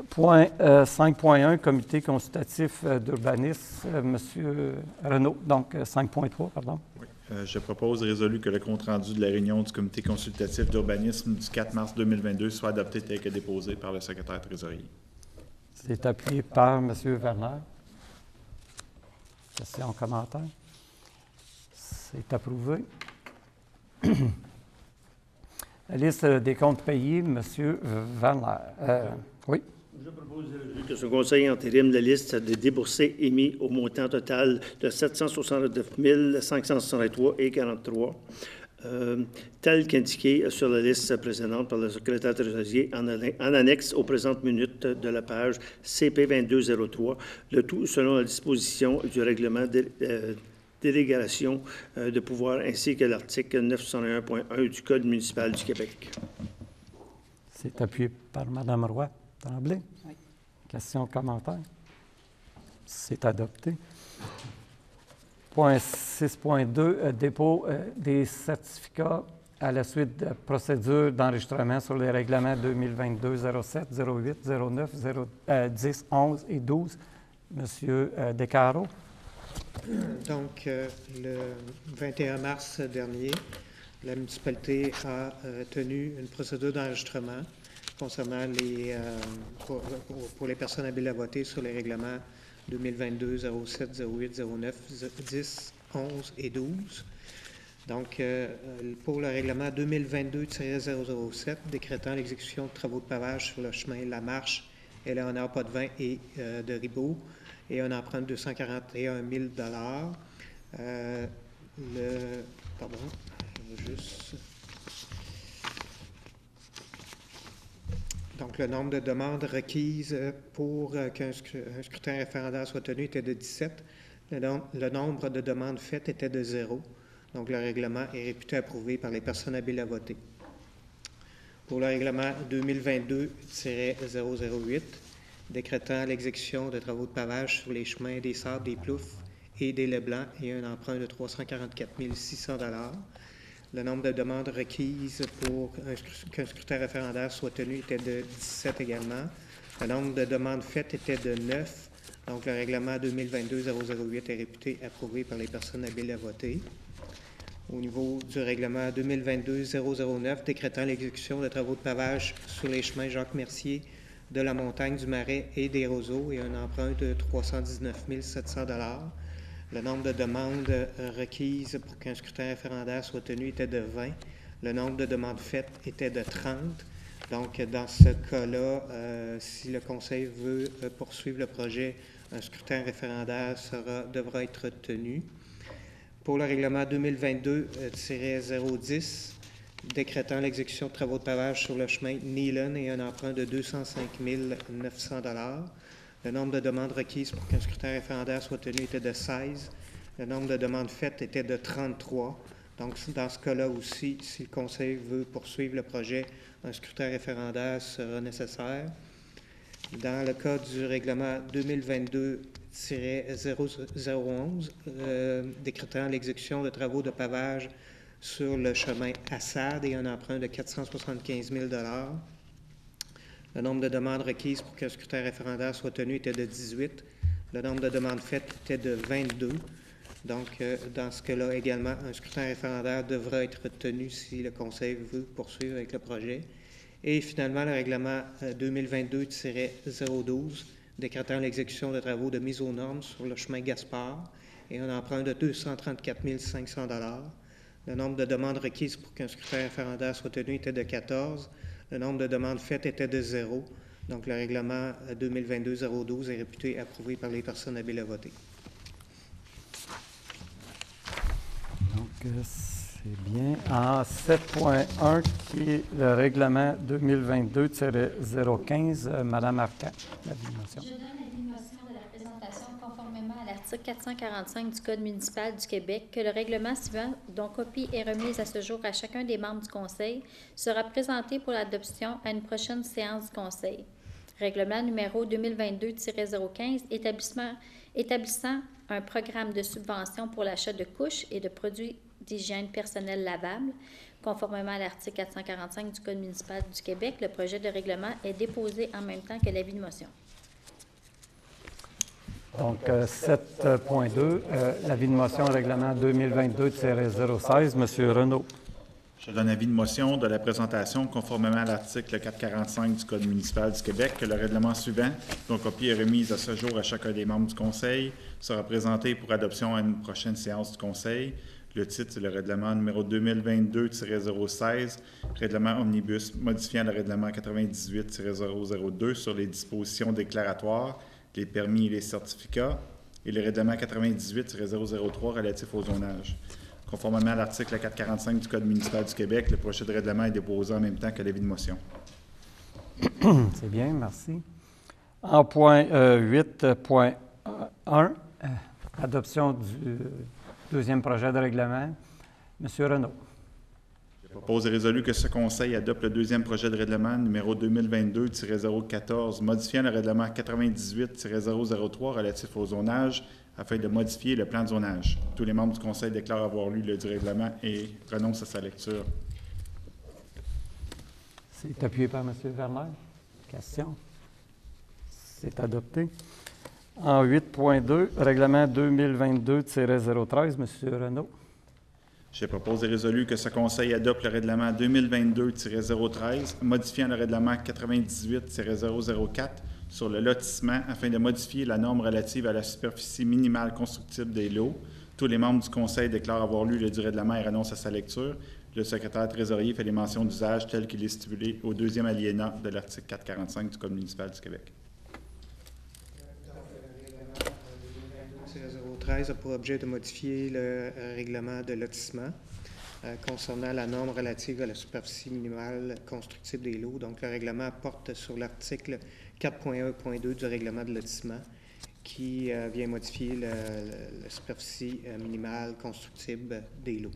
Point 5.1, comité consultatif d'urbanisme, Monsieur Renaud, donc 5.3, pardon. Oui. Je propose résolu que le compte-rendu de la réunion du comité consultatif d'urbanisme du 4 mars 2022 soit adopté tel que déposé par le secrétaire trésorier. C'est appuyé par M. Werner. Question, commentaire. C'est approuvé. La liste des comptes payés, M. Werner. Oui. Je propose que ce conseil intérim la liste des déboursés émis au montant total de 769 563,43, tel qu'indiqué sur la liste précédente par le secrétaire trésorier en annexe aux présentes minutes de la page CP 2203, le tout selon la disposition du règlement délégation de pouvoir ainsi que l'article 901.1 du Code municipal du Québec. C'est appuyé par Mme Roy. Tremblay? Oui. Question, commentaire? C'est adopté. Point 6.2, dépôt des certificats à la suite de procédures d'enregistrement sur les règlements 2022 07, 08, 09, 10, 11 et 12. Monsieur Descarreaux. Donc, le 21 mars dernier, la municipalité a tenu une procédure d'enregistrement concernant pour les personnes habiles à voter sur les règlements 2022 07, 08, 09, 10, 11 et 12. Donc, pour le règlement 2022-007, décrétant l'exécution de travaux de pavage sur le chemin La Marche, Éléonore Potvin et de Ribault, et un emprunt de 241 000 Pardon, je vais juste... Donc, le nombre de demandes requises pour qu'un scrutin référendaire soit tenu était de 17. Le nombre de demandes faites était de 0. Donc, le règlement est réputé approuvé par les personnes habiles à voter. Pour le règlement 2022-008, décrétant l'exécution de travaux de pavage sur les chemins des Sables, des Ploufs et des Leblancs et un emprunt de 344 600 $. Le nombre de demandes requises pour qu'un scrutin référendaire soit tenu était de 17 également. Le nombre de demandes faites était de 9. Donc, le règlement 2022-008 est réputé approuvé par les personnes habiles à voter. Au niveau du règlement 2022-009, décrétant l'exécution de travaux de pavage sur les chemins Jacques-Mercier, de la Montagne, du Marais et des Roseaux et un emprunt de 319 700 $. Le nombre de demandes requises pour qu'un scrutin référendaire soit tenu était de 20. Le nombre de demandes faites était de 30. Donc, dans ce cas-là, si le Conseil veut poursuivre le projet, un scrutin référendaire devra être tenu. Pour le règlement 2022-010, décrétant l'exécution de travaux de pavage sur le chemin Neelan et un emprunt de 205 900 $. Le nombre de demandes requises pour qu'un scrutin référendaire soit tenu était de 16. Le nombre de demandes faites était de 33. Donc, dans ce cas-là aussi, si le Conseil veut poursuivre le projet, un scrutin référendaire sera nécessaire. Dans le cas du règlement 2022-0011, décrétant l'exécution de travaux de pavage sur le chemin Assad et un emprunt de 475 000 $. Le nombre de demandes requises pour qu'un scrutin référendaire soit tenu était de 18. Le nombre de demandes faites était de 22. Donc, dans ce cas-là également, un scrutin référendaire devra être tenu si le Conseil veut poursuivre avec le projet. Et finalement, le règlement 2022-012, décrétant l'exécution de travaux de mise aux normes sur le chemin Gaspard et un emprunt de 234 500 $. Le nombre de demandes requises pour qu'un scrutin référendaire soit tenu était de 14. Le nombre de demandes faites était de 0. Donc, le règlement 2022-012 est réputé approuvé par les personnes habiles à voter. Donc, c'est bien. En 7.1, qui est le règlement 2022-015, Mme Arcan, l'avis de motion. Je donne l'avis de motion de la présentation conformément à l'article 445 du Code municipal du Québec que le règlement suivant, dont copie est remise à ce jour à chacun des membres du Conseil, sera présenté pour l'adoption à une prochaine séance du Conseil. Règlement numéro 2022-015 établissant un programme de subvention pour l'achat de couches et de produits d'hygiène personnelle lavables. Conformément à l'article 445 du Code municipal du Québec, le projet de règlement est déposé en même temps que l'avis de motion. Donc, 7.2, l'avis de motion règlement 2022-016, M. Renaud. Je donne avis de motion de la présentation conformément à l'article 445 du Code municipal du Québec que le règlement suivant, dont copie est remise à ce jour à chacun des membres du Conseil, sera présenté pour adoption à une prochaine séance du Conseil. Le titre, c'est le règlement numéro 2022-016, règlement omnibus modifiant le règlement 98-002 sur les dispositions déclaratoires, les permis et les certificats, et le règlement 98-003 relatif au zonage. Conformément à l'article 445 du Code municipal du Québec, le projet de règlement est déposé en même temps que l'avis de motion. C'est bien, merci. En point 8.1, adoption du deuxième projet de règlement. M. Renaud. Je propose et résolu que ce Conseil adopte le deuxième projet de règlement numéro 2022-014, modifiant le règlement 98-003 relatif au zonage, afin de modifier le plan de zonage. Tous les membres du Conseil déclarent avoir lu le règlement et renoncent à sa lecture. C'est appuyé par M. Verner. Question? C'est adopté. En 8.2, règlement 2022-013, M. Renaud. Je propose et résolu que ce Conseil adopte le règlement 2022-013, modifiant le règlement 98-004 sur le lotissement afin de modifier la norme relative à la superficie minimale constructible des lots. Tous les membres du Conseil déclarent avoir lu le règlement et renoncent à sa lecture. Le secrétaire trésorier fait les mentions d'usage telles qu'il est stipulé au deuxième alinéa de l'article 445 du Code municipal du Québec. Le règlement 013 a pour objet de modifier le règlement de lotissement concernant la norme relative à la superficie minimale constructible des lots. Donc, le règlement porte sur l'article 4.1.2 du règlement de lotissement qui vient modifier la superficie minimale constructible des lots.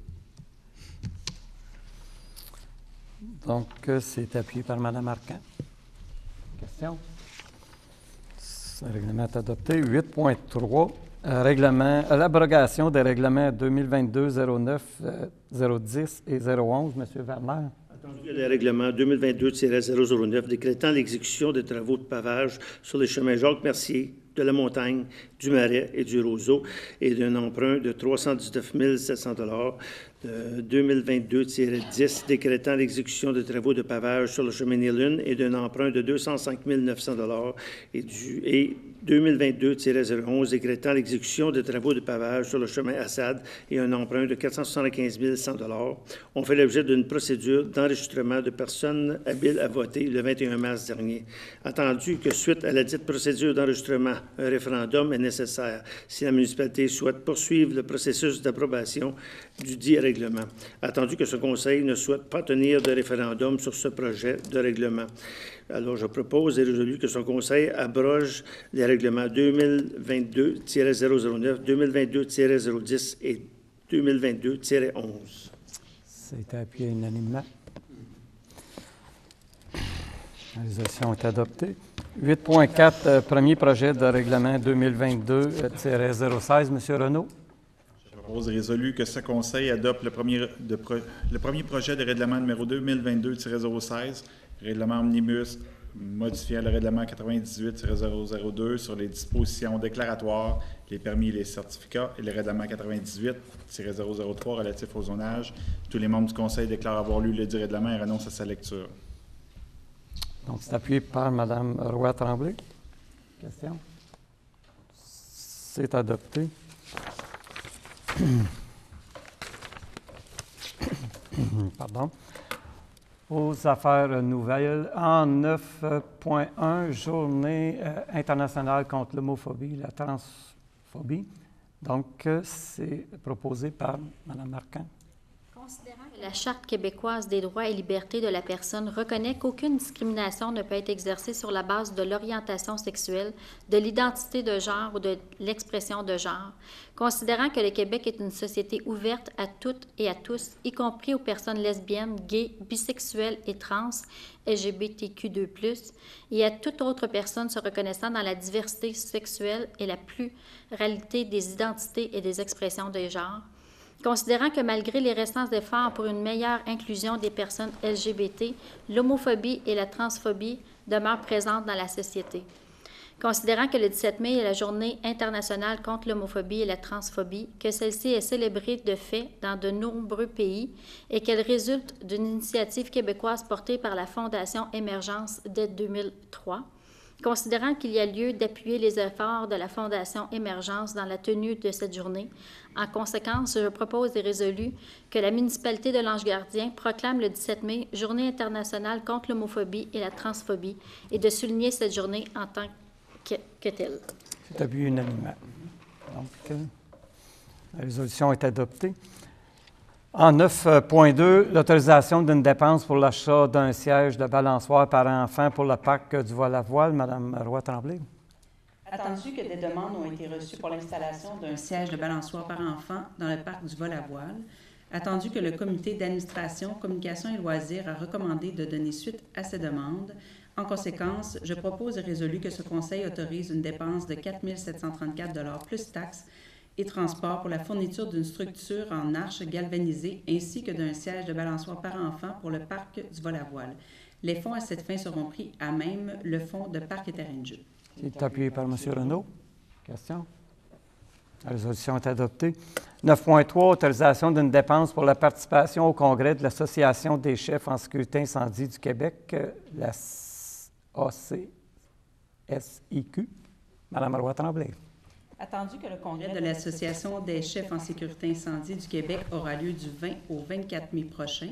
Donc, c'est appuyé par Mme Arcan. Question? Ce règlement est adopté. 8.3, l'abrogation des règlements 2022, 09, 010 et 011. M. Verner. Le règlement 2022-009 décrétant l'exécution des travaux de pavage sur les chemins Jacques-Mercier, de la Montagne, du Marais et du Roseau et d'un emprunt de 319 700 $. 2022-10 décrétant l'exécution des travaux de pavage sur le chemin Nez-Lune et d'un emprunt de 205 900 $ et 2022-011 décrétant l'exécution des travaux de pavage sur le chemin Assad et un emprunt de 475 100 $ ont fait l'objet d'une procédure d'enregistrement de personnes habiles à voter le 21 mars dernier. Attendu que suite à la dite procédure d'enregistrement, un référendum est nécessaire si la municipalité souhaite poursuivre le processus d'approbation du dit règlement, attendu que ce Conseil ne souhaite pas tenir de référendum sur ce projet de règlement. Alors, je propose et résolu que son Conseil abroge les règlements 2022-009, 2022-010 et 2022-11. C'est appuyé unanimement. La résolution est adoptée. 8.4, premier projet de règlement 2022-016. Monsieur Renaud. Je propose et résolu que ce Conseil adopte le premier projet de règlement numéro 2022-016, règlement omnibus modifiant le règlement 98-002 sur les dispositions déclaratoires, les permis et les certificats, et le règlement 98-003 relatif au zonage. Tous les membres du Conseil déclarent avoir lu le dit règlement et renoncent à sa lecture. Donc, c'est appuyé par Mme Roy-Tremblay. Question? C'est adopté. Pardon. Aux affaires nouvelles, en 9.1, Journée internationale contre l'homophobie et la transphobie. Donc, c'est proposé par Mme Marquand. Considérant que la Charte québécoise des droits et libertés de la personne reconnaît qu'aucune discrimination ne peut être exercée sur la base de l'orientation sexuelle, de l'identité de genre ou de l'expression de genre, considérant que le Québec est une société ouverte à toutes et à tous, y compris aux personnes lesbiennes, gays, bisexuelles et trans, LGBTQ2+, et à toute autre personne se reconnaissant dans la diversité sexuelle et la pluralité des identités et des expressions de genre, considérant que malgré les récents efforts pour une meilleure inclusion des personnes LGBT, l'homophobie et la transphobie demeurent présentes dans la société. Considérant que le 17 mai est la Journée internationale contre l'homophobie et la transphobie, que celle-ci est célébrée de fait dans de nombreux pays et qu'elle résulte d'une initiative québécoise portée par la Fondation Émergence dès 2003, considérant qu'il y a lieu d'appuyer les efforts de la Fondation Émergence dans la tenue de cette journée, en conséquence, je propose et résolu que la municipalité de l'Ange-Gardien proclame le 17 mai Journée internationale contre l'homophobie et la transphobie et de souligner cette journée en tant que telle. C'est appuyé unanimement. Donc, la résolution est adoptée. En 9.2, l'autorisation d'une dépense pour l'achat d'un siège de balançoire par enfant pour le parc du Vol-à-Voile. Mme Roy-Tremblay. Attendu que des demandes ont été reçues pour l'installation d'un siège de balançoire par enfant dans le parc du Vol-à-Voile, attendu que le comité d'administration, communication et loisirs a recommandé de donner suite à ces demandes, en conséquence, je propose et résolu que ce Conseil autorise une dépense de 4 734 plus taxes et transport pour la fourniture d'une structure en arche galvanisée ainsi que d'un siège de balançoire par enfant pour le parc du Vol-à-Voile. Les fonds à cette fin seront pris à même le fonds de parc et terrain de jeu. C'est appuyé par M. Renaud. Question? La résolution est adoptée. 9.3, autorisation d'une dépense pour la participation au congrès de l'Association des chefs en sécurité incendie du Québec, la ACSIQ. Mme Roy-Tremblay. Attendu que le congrès de l'Association des chefs en sécurité incendie du Québec aura lieu du 20 au 24 mai prochain,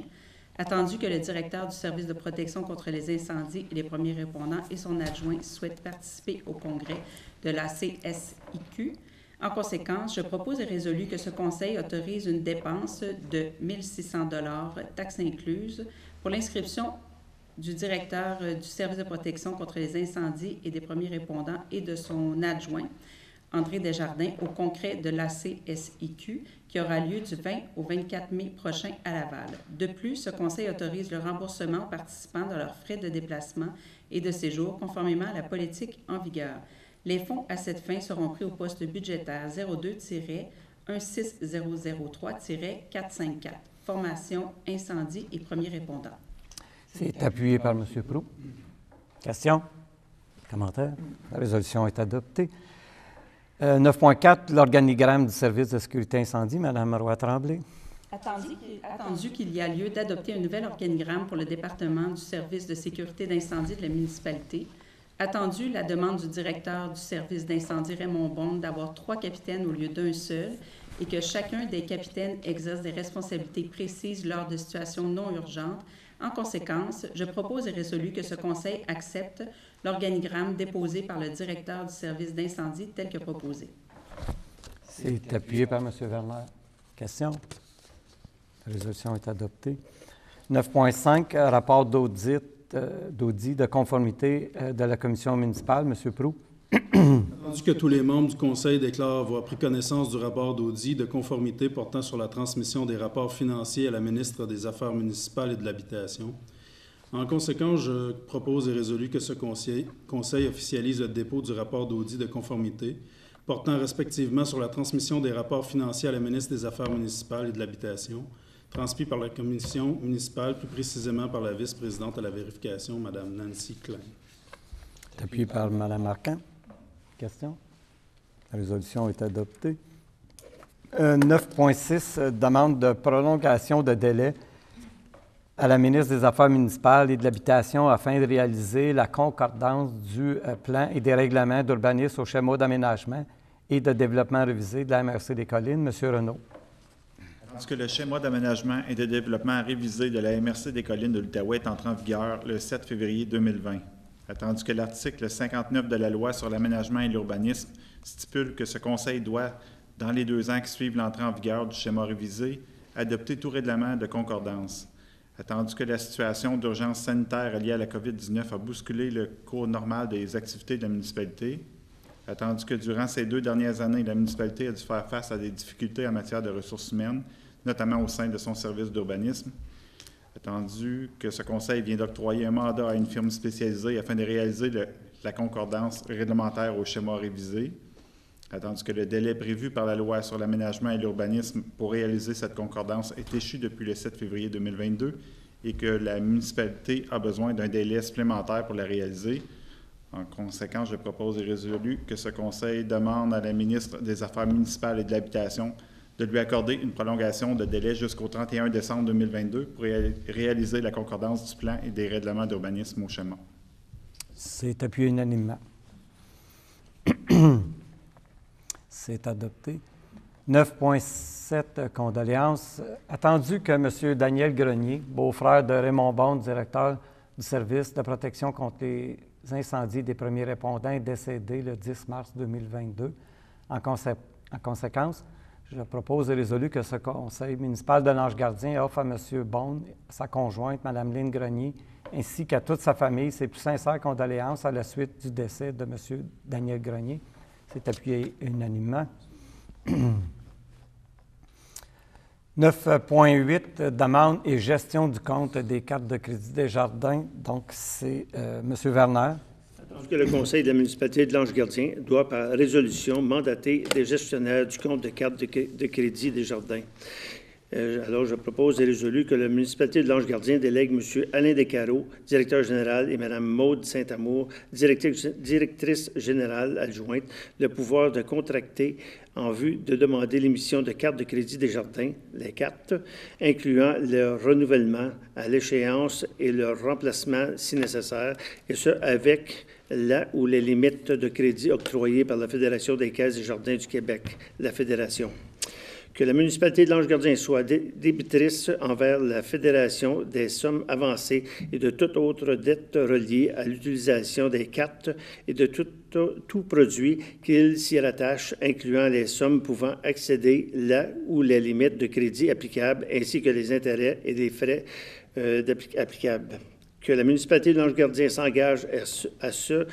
attendu que le directeur du service de protection contre les incendies et les premiers répondants et son adjoint souhaitent participer au congrès de la CSIQ. En conséquence, je propose et résolu que ce Conseil autorise une dépense de 1 600 $, taxes incluses, pour l'inscription du directeur du service de protection contre les incendies et des premiers répondants et de son adjoint, André Desjardins, au congrès de l'ACSIQ qui aura lieu du 20 au 24 mai prochain à Laval. De plus, ce Conseil autorise le remboursement aux participants de leurs frais de déplacement et de séjour conformément à la politique en vigueur. Les fonds à cette fin seront pris au poste budgétaire 02-16003-454, formation, incendie et premiers répondants. C'est appuyé par M. Proulx. Question? Commentaire? La résolution est adoptée. 9.4, l'organigramme du service de sécurité incendie. Mme Roy-Tremblay. Attendu qu'il y a lieu d'adopter un nouvel organigramme pour le département du service de sécurité d'incendie de la municipalité, attendu la demande du directeur du service d'incendie Raymond Bond d'avoir 3 capitaines au lieu d'un seul et que chacun des capitaines exerce des responsabilités précises lors de situations non urgentes, En conséquence, je propose et résolue que ce Conseil accepte l'organigramme déposé par le directeur du service d'incendie tel que proposé. C'est appuyé par M. Werner. Question? La résolution est adoptée. 9.5, rapport d'audit de conformité de la commission municipale. M. Proulx. Attendu que tous les membres du Conseil déclarent avoir pris connaissance du rapport d'audit de conformité portant sur la transmission des rapports financiers à la ministre des Affaires municipales et de l'Habitation. En conséquence, je propose et résolue que ce conseil officialise le dépôt du rapport d'audit de conformité portant respectivement sur la transmission des rapports financiers à la ministre des Affaires municipales et de l'Habitation, transmis par la commission municipale, plus précisément par la vice-présidente à la vérification, Mme Nancy Klein. Appuyé par Mme Marquand. Question? La résolution est adoptée. 9.6, demande de prolongation de délai à la ministre des Affaires municipales et de l'Habitation afin de réaliser la concordance du plan et des règlements d'urbanisme au schéma d'aménagement et de développement révisé de la MRC des Collines. M. Renaud. Tandis que le schéma d'aménagement et de développement révisé de la MRC des Collines de l'Outaouais est entré en vigueur le 7 février 2020. Attendu que l'article 59 de la Loi sur l'aménagement et l'urbanisme stipule que ce Conseil doit, dans les 2 ans qui suivent l'entrée en vigueur du schéma révisé, adopter tout règlement de concordance. Attendu que la situation d'urgence sanitaire liée à la COVID-19 a bousculé le cours normal des activités de la municipalité, attendu que durant ces 2 dernières années, la municipalité a dû faire face à des difficultés en matière de ressources humaines, notamment au sein de son service d'urbanisme, attendu que ce Conseil vient d'octroyer un mandat à une firme spécialisée afin de réaliser la concordance réglementaire au schéma révisé, attendu que le délai prévu par la Loi sur l'aménagement et l'urbanisme pour réaliser cette concordance est échu depuis le 7 février 2022 et que la municipalité a besoin d'un délai supplémentaire pour la réaliser. En conséquence, je propose et résolue que ce Conseil demande à la ministre des Affaires municipales et de l'Habitation de lui accorder une prolongation de délai jusqu'au 31 décembre 2022 pour réaliser la concordance du plan et des règlements d'urbanisme au schéma. C'est appuyé unanimement. C'est adopté. 9.7, condoléances. Attendu que M. Daniel Grenier, beau-frère de Raymond Bond, directeur du service de protection contre les incendies des premiers répondants, est décédé le 10 mars 2022. En conséquence, je propose et résolu que ce conseil municipal de l'Ange-Gardien offre à M. Bond, sa conjointe, Mme Lynne Grenier, ainsi qu'à toute sa famille, ses plus sincères condoléances à la suite du décès de M. Daniel Grenier. C'est appuyé unanimement. 9.8, demande et gestion du compte des cartes de crédit des jardins. Donc, c'est M. Werner. Attendu que le Conseil de la municipalité de l'Ange-Gardien doit, par résolution, mandater des gestionnaires du compte de cartes de crédit des jardins. Alors, je propose et résolu que la municipalité de l'Ange-Gardien délègue M. Alain Descarreaux, directeur général, et Mme Maude Saint-Amour, directrice générale adjointe, le pouvoir de contracter en vue de demander l'émission de cartes de crédit des jardins, les cartes, incluant leur renouvellement à l'échéance et leur remplacement si nécessaire, et ce, avec la ou les limites de crédit octroyées par la Fédération des caisses des jardins du Québec, la Fédération. Que la municipalité de l'Ange-Gardien soit débitrice envers la Fédération des sommes avancées et de toute autre dette reliée à l'utilisation des cartes et de tout produit qu'il s'y rattache, incluant les sommes pouvant excéder la ou les limites de crédit applicables, ainsi que les intérêts et les frais applicables. Que la municipalité de l'Ange-Gardien s'engage à ce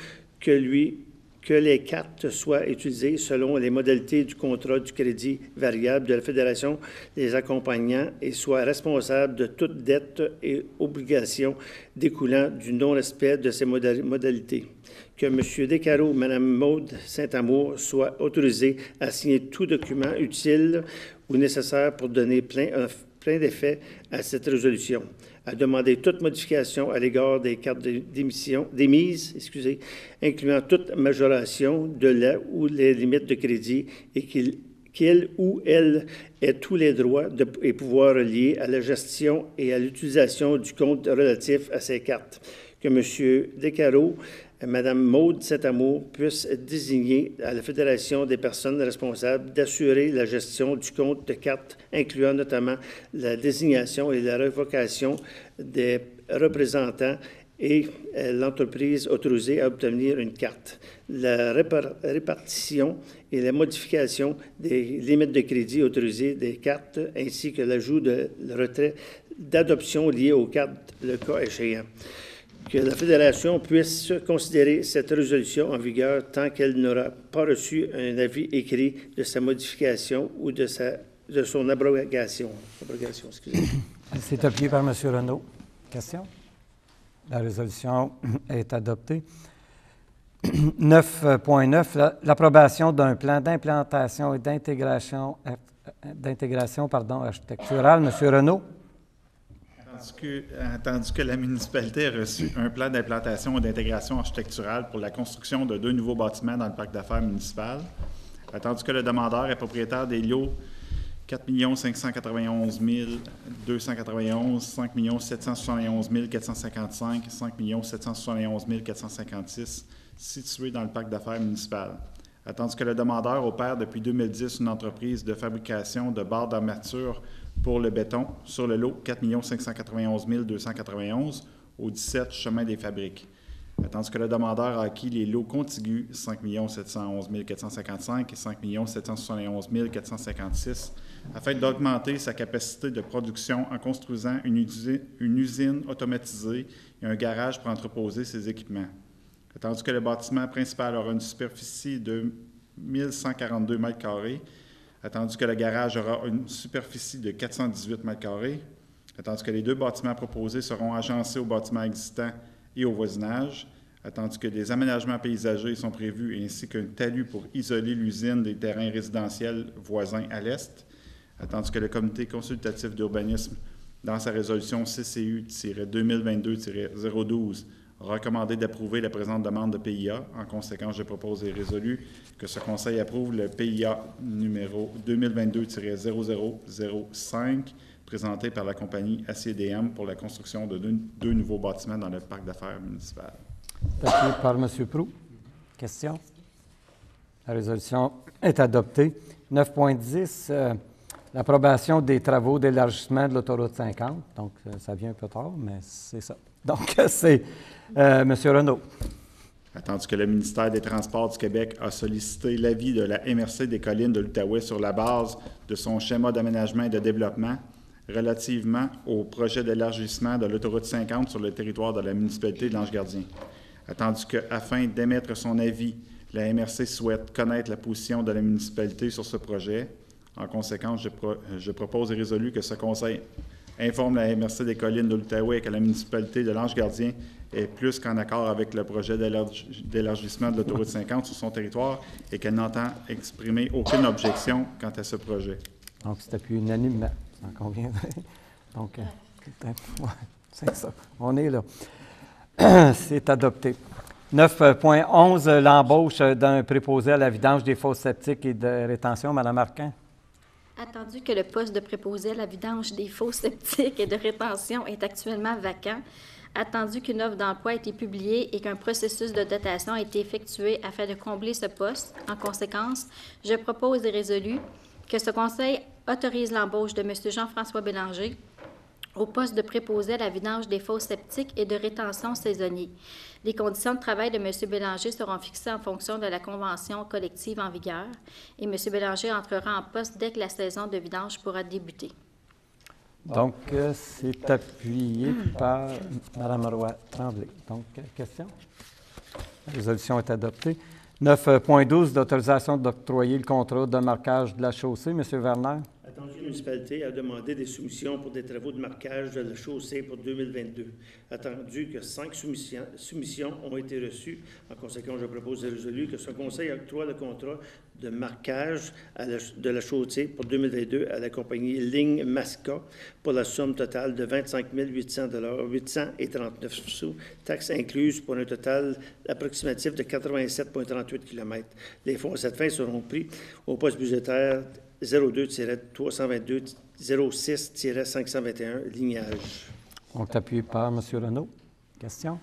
que les cartes soient utilisées selon les modalités du contrat du crédit variable de la Fédération les accompagnant et soit responsable de toute dette et obligation découlant du non-respect de ces modalités. Que M. Descarreaux ou Mme Maude Saint-Amour soient autorisés à signer tout document utile ou nécessaire pour donner plein d'effet à cette résolution, à demander toute modification à l'égard des cartes d'émise, incluant toute majoration de la ou les limites de crédit et qu'il ou elle ait tous les droits et pouvoirs reliés à la gestion et à l'utilisation du compte relatif à ces cartes. Que M. Descarreaux Mme Maude Saint-Amour puisse désigner à la Fédération des personnes responsables d'assurer la gestion du compte de cartes, incluant notamment la désignation et la révocation des représentants et l'entreprise autorisée à obtenir une carte, la répartition et la modification des limites de crédit autorisées des cartes, ainsi que l'ajout de retrait d'adoption lié aux cartes, le cas échéant. Que la Fédération puisse considérer cette résolution en vigueur tant qu'elle n'aura pas reçu un avis écrit de sa modification ou de son abrogation. C'est appuyé par M. Renaud. Question? La résolution est adoptée. 9.9, l'approbation d'un plan d'implantation et d'intégration architecturale. M. Renaud? Attendu que la municipalité a reçu un plan d'implantation et d'intégration architecturale pour la construction de 2 nouveaux bâtiments dans le parc d'affaires municipal, attendu que le demandeur est propriétaire des lots 4 591 291, 5 771 455, 5 771 456 situés dans le parc d'affaires municipal. Attendu que le demandeur opère depuis 2010 une entreprise de fabrication de barres d'armature pour le béton sur le lot 4 591 291 au 17 Chemin des Fabriques. Attendu que le demandeur a acquis les lots contigus 5 711 455 et 5 771 456 afin d'augmenter sa capacité de production en construisant une usine automatisée et un garage pour entreposer ses équipements. Attendu que le bâtiment principal aura une superficie de 1142 m², attendu que le garage aura une superficie de 418 m², attendu que les 2 bâtiments proposés seront agencés aux bâtiments existants et au voisinage, attendu que des aménagements paysagers sont prévus ainsi qu'un talus pour isoler l'usine des terrains résidentiels voisins à l'est, attendu que le comité consultatif d'urbanisme, dans sa résolution CCU-2022-012, a recommandé d'approuver la présente demande de PIA. En conséquence, je propose et résolu que ce Conseil approuve le PIA numéro 2022-0005 présenté par la compagnie ACDM pour la construction de 2 nouveaux bâtiments dans le parc d'affaires municipal. Appuyé par M. Proulx. Question? La résolution est adoptée. 9.10, l'approbation des travaux d'élargissement de l'autoroute 50. Donc, ça vient un peu tard, mais c'est ça. Donc, c'est M. Renaud. Attendu que le ministère des Transports du Québec a sollicité l'avis de la MRC des Collines de l'Outaouais sur la base de son schéma d'aménagement et de développement relativement au projet d'élargissement de l'autoroute 50 sur le territoire de la municipalité de l'Ange-Gardien. Attendu qu'afin d'émettre son avis, la MRC souhaite connaître la position de la municipalité sur ce projet. En conséquence, je propose et résolu que ce Conseil informe la MRC des Collines de l'Outaouais que la municipalité de l'Ange-Gardien est plus qu'en accord avec le projet d'élargissement de l'autoroute 50 sur son territoire et qu'elle n'entend exprimer aucune objection quant à ce projet. Donc, c'est appuyé unanimement. Ça en conviendrait. Donc, c'est ça. On est là. C'est adopté. 9.11, l'embauche d'un préposé à la vidange des fosses septiques et de rétention. Mme Arcan. Attendu que le poste de préposé à la vidange des fosses septiques et de rétention est actuellement vacant, attendu qu'une offre d'emploi a été publiée et qu'un processus de dotation a été effectué afin de combler ce poste, en conséquence, je propose et résolu que ce Conseil autorise l'embauche de M. Jean-François Bélanger au poste de préposé à la vidange des fosses septiques et de rétention saisonnier. Les conditions de travail de M. Bélanger seront fixées en fonction de la convention collective en vigueur et M. Bélanger entrera en poste dès que la saison de vidange pourra débuter. Donc, c'est appuyé par Mme Roy-Tremblay. Donc, question? La résolution est adoptée. 9.12, d'autorisation d'octroyer le contrat de marquage de la chaussée. M. Werner. Attendu que la municipalité a demandé des soumissions pour des travaux de marquage de la chaussée pour 2022. Attendu que 5 soumissions ont été reçues. En conséquence, je propose et résolu que ce Conseil octroie le contrat de marquage de la chaussée pour 2022 à la compagnie Ligne Masca pour la somme totale de 25 839 sous, taxes incluses pour un total approximatif de 87,38 km. Les fonds à cette fin seront pris au poste budgétaire 02-322-06-521, lignage. On est appuyé par M. Renaud. Question?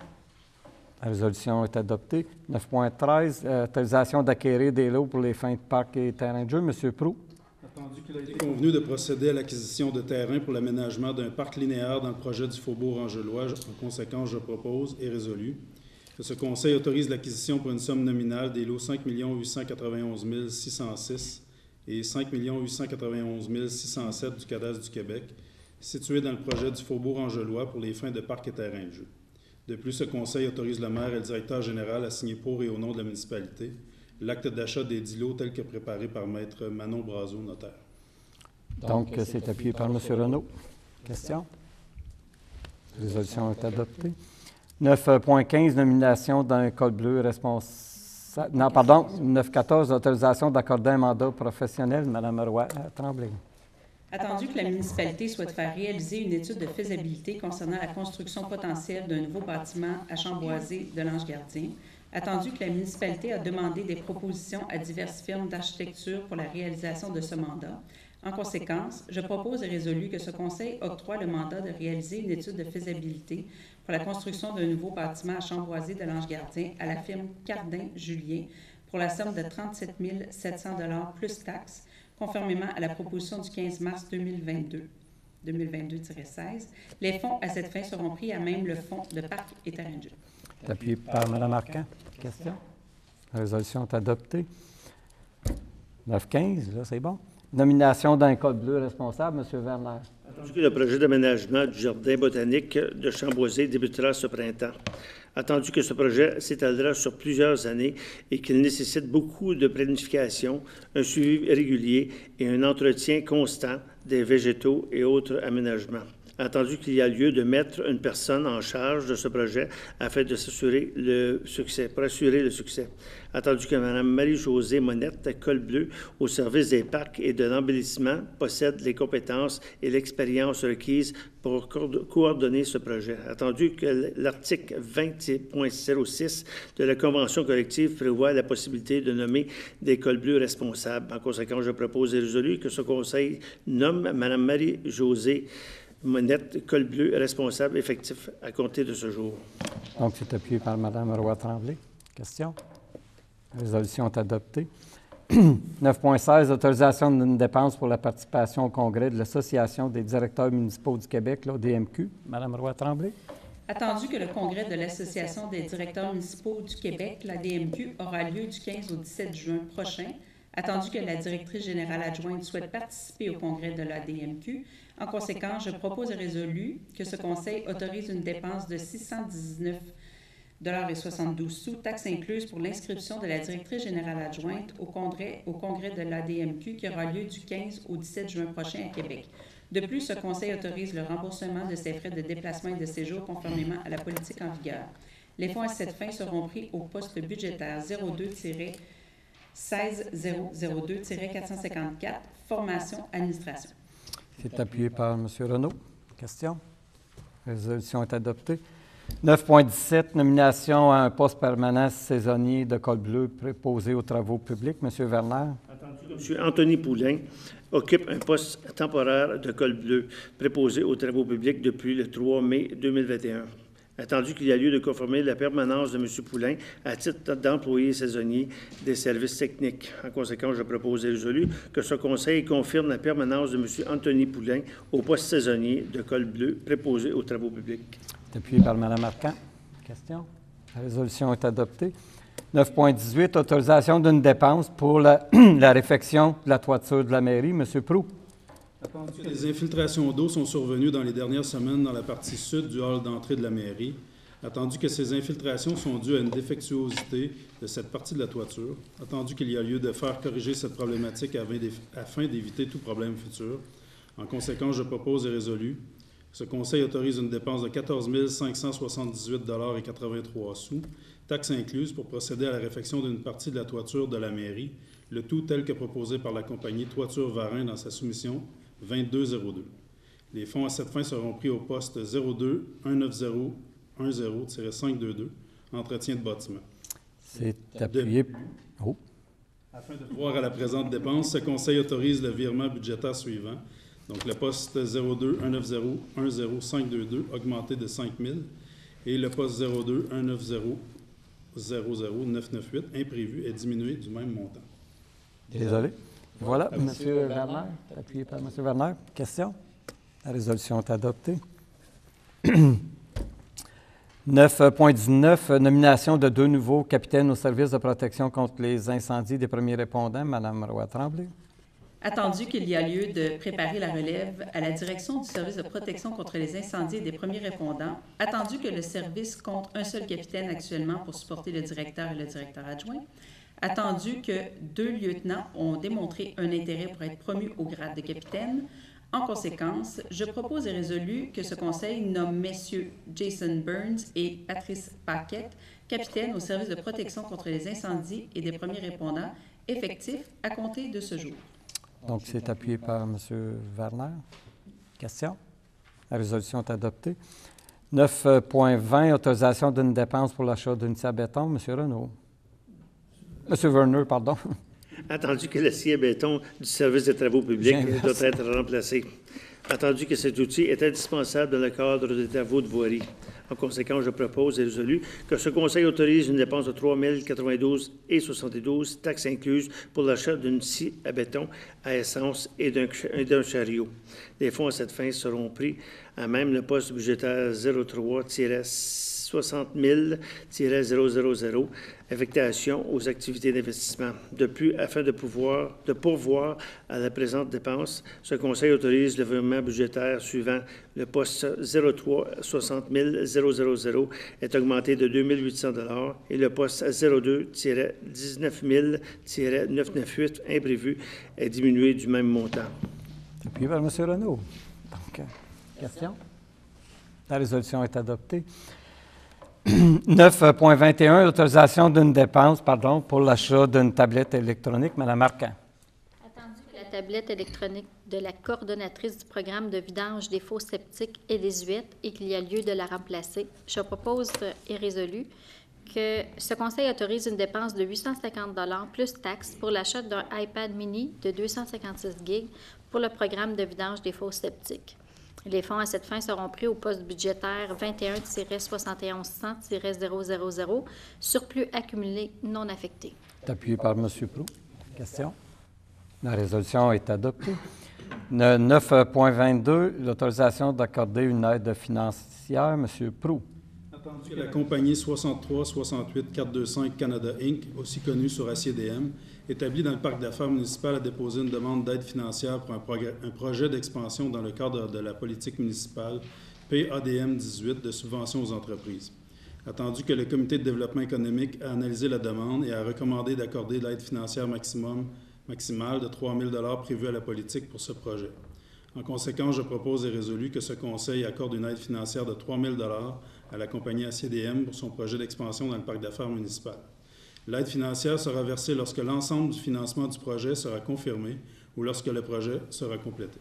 La résolution est adoptée. 9.13, autorisation d'acquérir des lots pour les fins de parc et terrain de jeu. M. Proulx. Attendu qu'il a été convenu de procéder à l'acquisition de terrain pour l'aménagement d'un parc linéaire dans le projet du Faubourg Angelois, en conséquence, je propose et résolu que ce Conseil autorise l'acquisition pour une somme nominale des lots 5 891 606 et 5 891 607 du cadastre du Québec, situés dans le projet du Faubourg Angelois pour les fins de parc et terrain de jeu. De plus, ce Conseil autorise le maire et le directeur général à signer pour et au nom de la municipalité l'acte d'achat des 10 lots tel que préparé par Maître Manon Brazeau, notaire. Donc, c'est appuyé par M. Renaud. Question? La résolution est adoptée. 9.15, nomination d'un col bleu responsable. Non, pardon, 9.14, autorisation d'accorder un mandat professionnel. Mme Roy Tremblay. Attendu que la municipalité souhaite faire réaliser une étude de faisabilité concernant la construction potentielle d'un nouveau bâtiment à Chamboisé de l'Ange-Gardien, attendu que la municipalité a demandé des propositions à diverses firmes d'architecture pour la réalisation de ce mandat, en conséquence, je propose et résolu que ce Conseil octroie le mandat de réaliser une étude de faisabilité pour la construction d'un nouveau bâtiment à Chamboisé de l'Ange-Gardien à la firme Cardin-Julien pour la somme de 37 700 $ plus taxes, conformément à la proposition du 15 mars 2022-16. Les fonds à cette fin seront pris à même le fonds de parc et terrain de jeu. Appuyé par Mme Arcan. Question? La résolution est adoptée. 9.15, là, c'est bon. Nomination d'un col bleu responsable, M. Werner. Attendu que le projet d'aménagement du jardin botanique de Chamboisé débutera ce printemps. Attendu que ce projet s'étalera sur plusieurs années et qu'il nécessite beaucoup de planification, un suivi régulier et un entretien constant des végétaux et autres aménagements. Attendu qu'il y a lieu de mettre une personne en charge de ce projet afin de s'assurer le succès, pour assurer le succès. Attendu que Mme Marie-Josée Monette, col bleu, au service des parcs et de l'embellissement, possède les compétences et l'expérience requises pour coordonner ce projet. Attendu que l'article 20.06 de la Convention collective prévoit la possibilité de nommer des cols bleus responsables. En conséquence, je propose et résolu que ce Conseil nomme Mme Marie-Josée Monette, col bleu, responsable effectif à compter de ce jour. Donc, c'est appuyé par Mme Roy Tremblay. Question? La résolution est adoptée. 9.16, autorisation d'une dépense pour la participation au congrès de l'Association des directeurs municipaux du Québec, l'ODMQ. Mme Roy Tremblay. Attendu que le congrès de l'Association des directeurs municipaux du Québec, l'ADMQ, aura lieu du 15 au 17 juin prochain, attendu que la directrice générale adjointe souhaite participer au congrès de l'ADMQ, en conséquence, je propose et résolu que ce Conseil autorise une dépense de 619,72 $, taxes incluses, pour l'inscription de la directrice générale adjointe au congrès de l'ADMQ qui aura lieu du 15 au 17 juin prochain à Québec. De plus, ce Conseil autorise le remboursement de ses frais de déplacement et de séjour conformément à la politique en vigueur. Les fonds à cette fin seront pris au poste budgétaire 02-16002-454, formation, administration. C'est appuyé par M. Renaud. Question? La résolution est adoptée. 9.17, nomination à un poste permanent saisonnier de col bleu préposé aux travaux publics. M. Werner. M. Anthony Poulain occupe un poste temporaire de col bleu préposé aux travaux publics depuis le 3 mai 2021. Attendu qu'il y a lieu de confirmer la permanence de M. Poulain à titre d'employé saisonnier des services techniques. En conséquence, je propose et résolu que ce Conseil confirme la permanence de M. Anthony Poulain au poste saisonnier de col bleu préposé aux travaux publics. C'est appuyé par Mme Arcan. Question? La résolution est adoptée. 9.18, autorisation d'une dépense pour la réfection de la toiture de la mairie. M. Proulx. Attendu que les infiltrations d'eau sont survenues dans les dernières semaines dans la partie sud du hall d'entrée de la mairie, attendu que ces infiltrations sont dues à une défectuosité de cette partie de la toiture, attendu qu'il y a lieu de faire corriger cette problématique afin d'éviter tout problème futur. En conséquence, je propose et résolu que ce Conseil autorise une dépense de 14 578,83 $, taxes incluses, pour procéder à la réfection d'une partie de la toiture de la mairie, le tout tel que proposé par la compagnie Toiture Varin dans sa soumission 2202. Les fonds à cette fin seront pris au poste 02-190-10-522, entretien de bâtiment. C'est appuyé. Oh. Afin de pouvoir à la présente dépense, ce Conseil autorise le virement budgétaire suivant. Donc, le poste 02-190-10-522, augmenté de 5 000, et le poste 02 190 00998 imprévu est diminué du même montant. Désolé. Voilà, M. Werner, appuyé par M. Werner. Question? La résolution est adoptée. 9.19, nomination de 2 nouveaux capitaines au service de protection contre les incendies des premiers répondants. Mme Roy-Tremblay. Attendu qu'il y a lieu de préparer la relève à la direction du service de protection contre les incendies et des premiers répondants, attendu que le service compte un seul capitaine actuellement pour supporter le directeur et le directeur adjoint, attendu que 2 lieutenants ont démontré un intérêt pour être promus au grade de capitaine. En conséquence, je propose et résolu que ce Conseil nomme messieurs Jason Burns et Patrice Paquette, capitaines au service de protection contre les incendies et des premiers répondants, effectifs à compter de ce jour. Donc, c'est appuyé par M. Werner. Question? La résolution est adoptée. 9.20, autorisation d'une dépense pour l'achat d'unités à béton. M. Renaud. M. Werner, pardon. Attendu que le scie à béton du service des travaux publics doit être remplacé. Attendu que cet outil est indispensable dans le cadre des travaux de voirie. En conséquence, je propose et résolu que ce Conseil autorise une dépense de 3 092,72 taxes incluses pour l'achat d'une scie à béton à essence et d'un chariot. Les fonds à cette fin seront pris à même le poste budgétaire 03-60 000-000, affectation aux activités d'investissement. De plus, afin de pourvoir à la présente dépense, ce Conseil autorise le virement budgétaire suivant. Le poste 03-60 000-000 est augmenté de 2 800 $ et le poste 02-19 000-998 imprévu est diminué du même montant. Appuyé par M. Renaud. Donc, question? La résolution est adoptée. 9.21, autorisation d'une dépense, pour l'achat d'une tablette électronique. Mme Marquand. Attendu que la tablette électronique de la coordonnatrice du programme de vidange des fosses septiques est désuète et qu'il y a lieu de la remplacer, je propose et résolu que ce Conseil autorise une dépense de 850 $ plus taxes pour l'achat d'un iPad mini de 256 GB pour le programme de vidange des fosses septiques. Les fonds à cette fin seront pris au poste budgétaire 21-7100-000, surplus accumulé non affecté. Appuyé par M. Proulx. Question? La résolution est adoptée. 9.22, l'autorisation d'accorder une aide financière. M. Proulx. Attendu que la compagnie 63-68-425 Canada Inc., aussi connue sur ACDM, établie dans le parc d'affaires municipal, a déposé une demande d'aide financière pour un projet d'expansion dans le cadre de la politique municipale PADM 18 de subvention aux entreprises. Attendu que le comité de développement économique a analysé la demande et a recommandé d'accorder l'aide financière maximale de 3 000 $ prévue à la politique pour ce projet. En conséquence, je propose et résolu que ce Conseil accorde une aide financière de 3 000 $ à la compagnie ACDM pour son projet d'expansion dans le parc d'affaires municipal. L'aide financière sera versée lorsque l'ensemble du financement du projet sera confirmé ou lorsque le projet sera complété.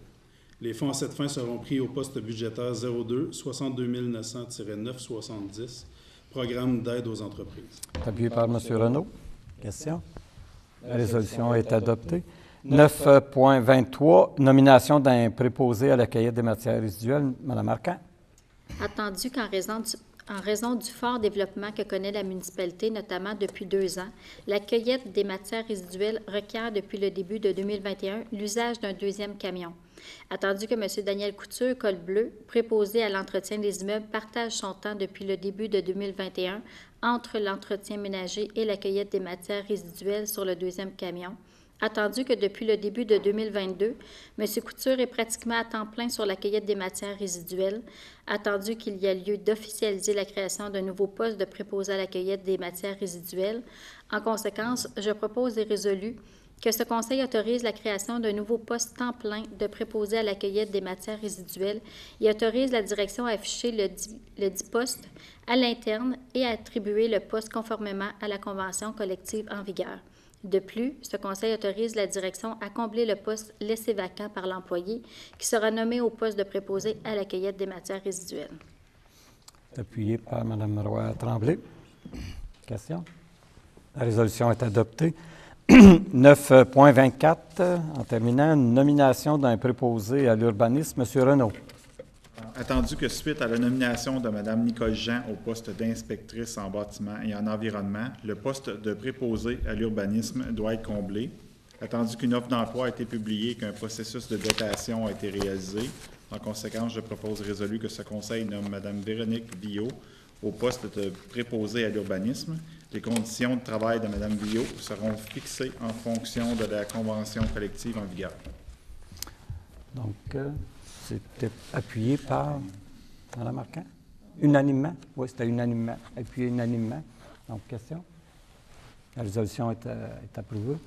Les fonds à cette fin seront pris au poste budgétaire 02 62 900-970, programme d'aide aux entreprises. Appuyé par M. Renaud. Question? La résolution est adoptée. 9.23, nomination d'un préposé à la cueillette des matières résiduelles. Mme Marquand. Attendu qu'en raison du fort développement que connaît la municipalité, notamment depuis 2 ans, la cueillette des matières résiduelles requiert depuis le début de 2021 l'usage d'un 2e camion. Attendu que M. Daniel Couture, col bleu, préposé à l'entretien des immeubles, partage son temps depuis le début de 2021 entre l'entretien ménager et la cueillette des matières résiduelles sur le 2e camion. Attendu que depuis le début de 2022, M. Couture est pratiquement à temps plein sur la cueillette des matières résiduelles. Attendu qu'il y a lieu d'officialiser la création d'un nouveau poste de préposé à la cueillette des matières résiduelles. En conséquence, je propose et résolu que ce Conseil autorise la création d'un nouveau poste temps plein de préposé à la cueillette des matières résiduelles et autorise la direction à afficher le dit poste à l'interne et à attribuer le poste conformément à la convention collective en vigueur. De plus, ce Conseil autorise la direction à combler le poste laissé vacant par l'employé qui sera nommé au poste de préposé à la cueillette des matières résiduelles. Appuyé par Mme Roy-Tremblay. Question? La résolution est adoptée. 9.24, en terminant, une nomination d'un préposé à l'urbanisme. M. Renaud. Attendu que suite à la nomination de Mme Nicole Jean au poste d'inspectrice en bâtiment et en environnement, le poste de préposé à l'urbanisme doit être comblé. Attendu qu'une offre d'emploi a été publiée et qu'un processus de dotation a été réalisé, en conséquence, je propose résolu que ce conseil nomme Mme Véronique Villot au poste de préposé à l'urbanisme. Les conditions de travail de Mme Villot seront fixées en fonction de la convention collective en vigueur. Donc, c'était appuyé par Mme Marquand? Unanimement? Oui, c'était unanimement. Appuyé unanimement. Donc, question? La résolution est approuvée.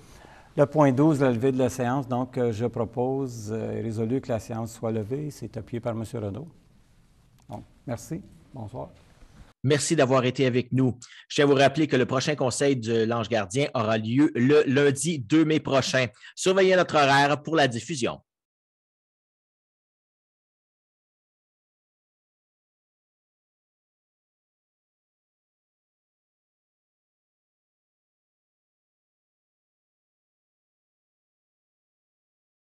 Le point 12, la levée de la séance. Donc, je propose et résolu que la séance soit levée. C'est appuyé par M. Renaud. Donc, merci. Bonsoir. Merci d'avoir été avec nous. Je tiens à vous rappeler que le prochain conseil de l'Ange gardien aura lieu le lundi 2 mai prochain. Surveillez notre horaire pour la diffusion.